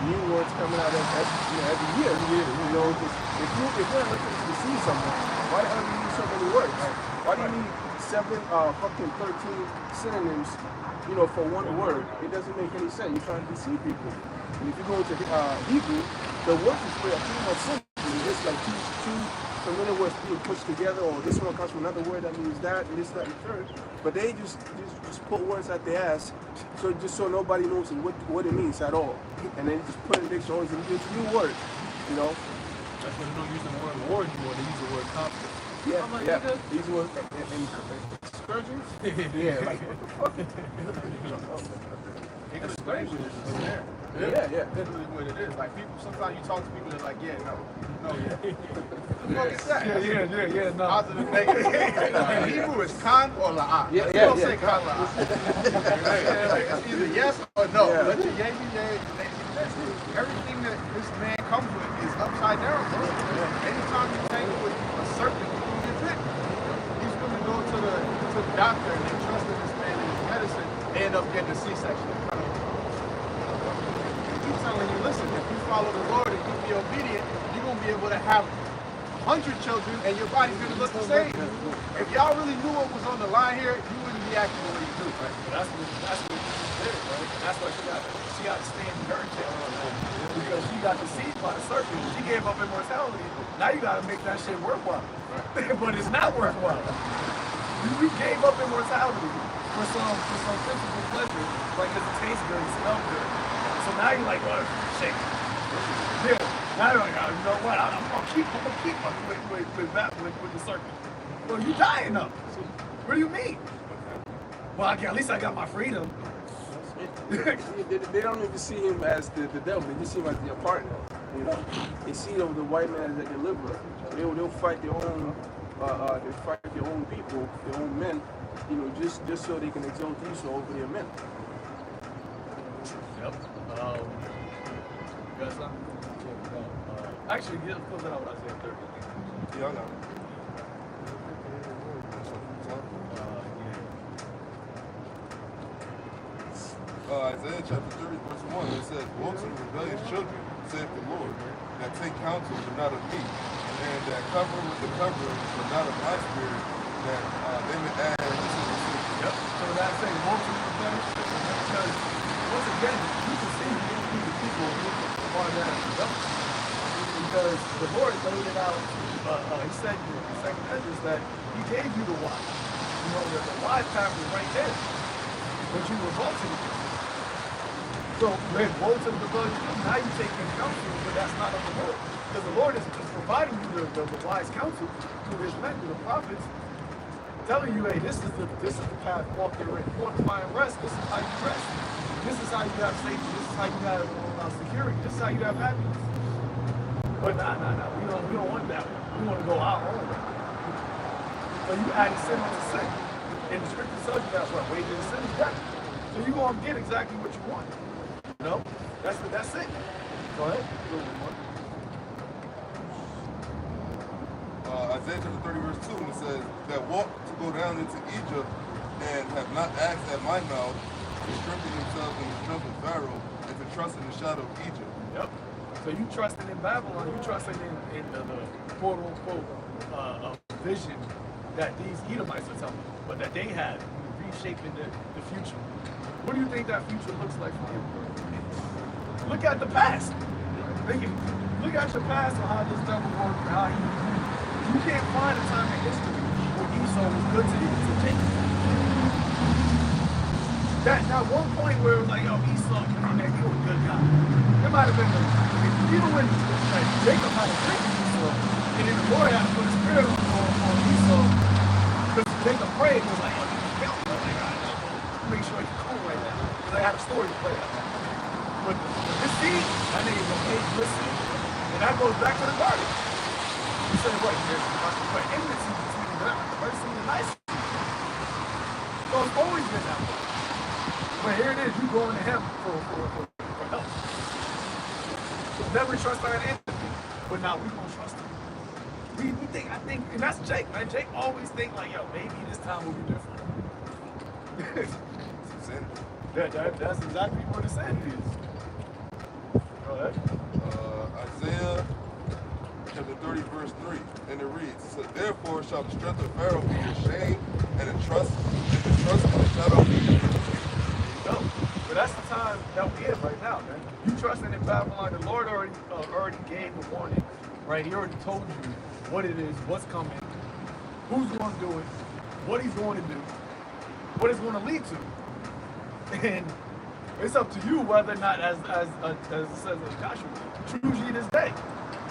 new words coming out every year. You know, if you're looking to see something, why the hell do you use so many words? Why do you need 13 synonyms, you know, for one word? It doesn't make any sense. You're trying to deceive people. And if you go into Hebrew, the words is pretty much simple. It's just like two familiar words being pushed together, or this one comes from another word that means that, and this, that, and third. But they just put words at their ass, so nobody knows what it means at all. And then just put in dictionaries and use new words, you know. That's why they don't use the word war anymore. They use the word conflict. Yeah, I'm like, yeah. nigga. These words excursions. Yeah, like what the fuck? Excursions is there. Yeah. That's really what it is. Like people, sometimes you talk to people that's like, yeah, no, what the fuck is that? Yeah, no. Positive, negative. In Hebrew, it's kan or la'ah. Yeah, You don't yeah. say kan la'ah. It's either yes or no. Yeah. Let your yay be yay, nay be nay. Everything that this man comes with is upside down. Anytime you tangle with a serpent, you're gonna get bit. He's gonna go to the doctor and they trust in this man and his medicine, they end up getting a C-section. Keep telling you, listen, if you follow the Lord and you be obedient, you're going to be able to have 100 children and your body's going to look the same. If y'all really knew what was on the line here, you wouldn't be acting the way you do. Right? That's what she did, right? That's why she got to stand very careful on that. Because she got deceived by the serpent. She gave up immortality. Now you got to make that shit worthwhile. Right. But it's not worthwhile. You gave up immortality for some physical pleasure, like because it tastes good, it smells good. So now you're like, oh, shit. Yeah. Now you're like, oh, you know what? I'm gonna keep with the serpent. Well, you dying up. What do you mean? Well, at least I got my freedom. They don't even see him as the devil. They just see him as their partner. You know, they see the white man as their deliverer. They'll fight their own. They fight their own people, their own men. You know, just so they can exalt Esau over their men. Yep. You got something? Actually, yeah, close that out with Isaiah 30. Yeah, I got it. Isaiah chapter 30, verse 1, it says, "Woe to the rebellious children, saith the Lord, that take counsel, but not of me, and that cover with the covering, but not of my spirit, that they may add to the city." Yep. So that's saying woe to the rebellious children, because once again, you can see who the people are that are rebellious. Because the Lord laid it out, he said in the second Ezra that he gave you the wise. You know, the wise path is right there. But you revolted against it. So when woe to the rebellious children, now you take in counsel, but that's not of the Lord. Because the Lord is providing you the wise counsel through his men, through the prophets, telling you, hey, this is the path, walk therein. You want to find rest, this is how you rest. This is how you have safety, this is how you have security, this is how you have happiness. But nah, we don't want that one. We want to go our own way. So you added sin onto sin. And the scripture tells you that's what wages of sin is death. So you're gonna get exactly what you want. You know? That's it. Go ahead. Isaiah chapter 30, verse 2, and it says, "That walk to go down into Egypt, and have not asked at my mouth, to strengthen themselves in the strength of Pharaoh, and to trust in the shadow of Egypt." Yep. So you trusting in Babylon, you trusting in the quote unquote vision that these Edomites are telling you, but that they had reshaping the future. What do you think that future looks like for you? Look at the past. Look at your past and how this devil worked, how you can't find a time in history where Esau was good to you to Jacob. That one point where it was like, yo, Esau, man, you a good guy. It might have been even when Jacob had a drink with Esau, and then the Lord had to put a spirit on Esau, because Jacob prayed, and was like, oh, you can kill him. Like, I know, make sure he's cool right now. Because I had a story to play out. But this seed, that nigga gonna hate listening. And that goes back to the garden. You said, what? There's enmity between the first seed and the nice seed. So it's always been that way. But here it is, you going to him for help. Never trust our enemy, but now we gonna trust him. We think, I think, and that's Jake, man. Jake always think like, yo, maybe this time will be different. That's exactly what the sin is. Go ahead. Isaiah chapter 30, verse 3, and it reads, "So therefore shall the strength of Pharaoh be your shame, and the trust in the shadow of Egypt." No, but that's the time that we in right now, man. You trusting in Babylon, the Lord already gave the warning, right? He already told you what it is, what's coming, who's going to do it, what he's going to do, what it's going to lead to. And it's up to you whether or not, as it says in Joshua, choose ye this day.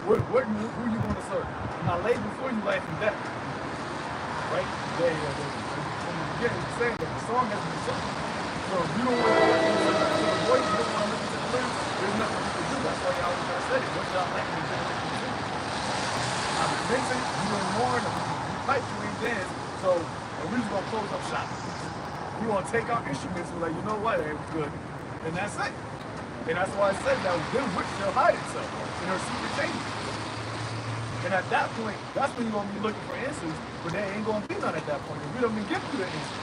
Who you going to serve? Now lay before you life and death. Right? From the beginning, it's saying that the song has been sung. So if you don't want to listen to the voice, you don't want to listen to the lyrics, there's nothing you can do. That's why y'all always said it. What y'all like to do? I'm mixing, you ain't mourn, you pipe, you ain't dance. So, and we just gonna close up shop. We gonna take our instruments and like, you know what, it was good. And that's it. And that's why I said that them witch shall hide itself in her secret chamber. And at that point, that's when you're gonna be looking for answers, but there ain't gonna be none at that point. If we don't even give you the answers.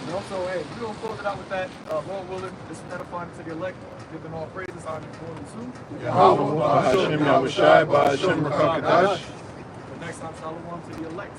You know, so hey, we're gonna close it out with that. Lord willing, this is edifying to the elect, giving all praises, honor, and glory to Yahweh, Hashem, Yahushai, Hashem, Rakakadash. The next time, shalom to the elect.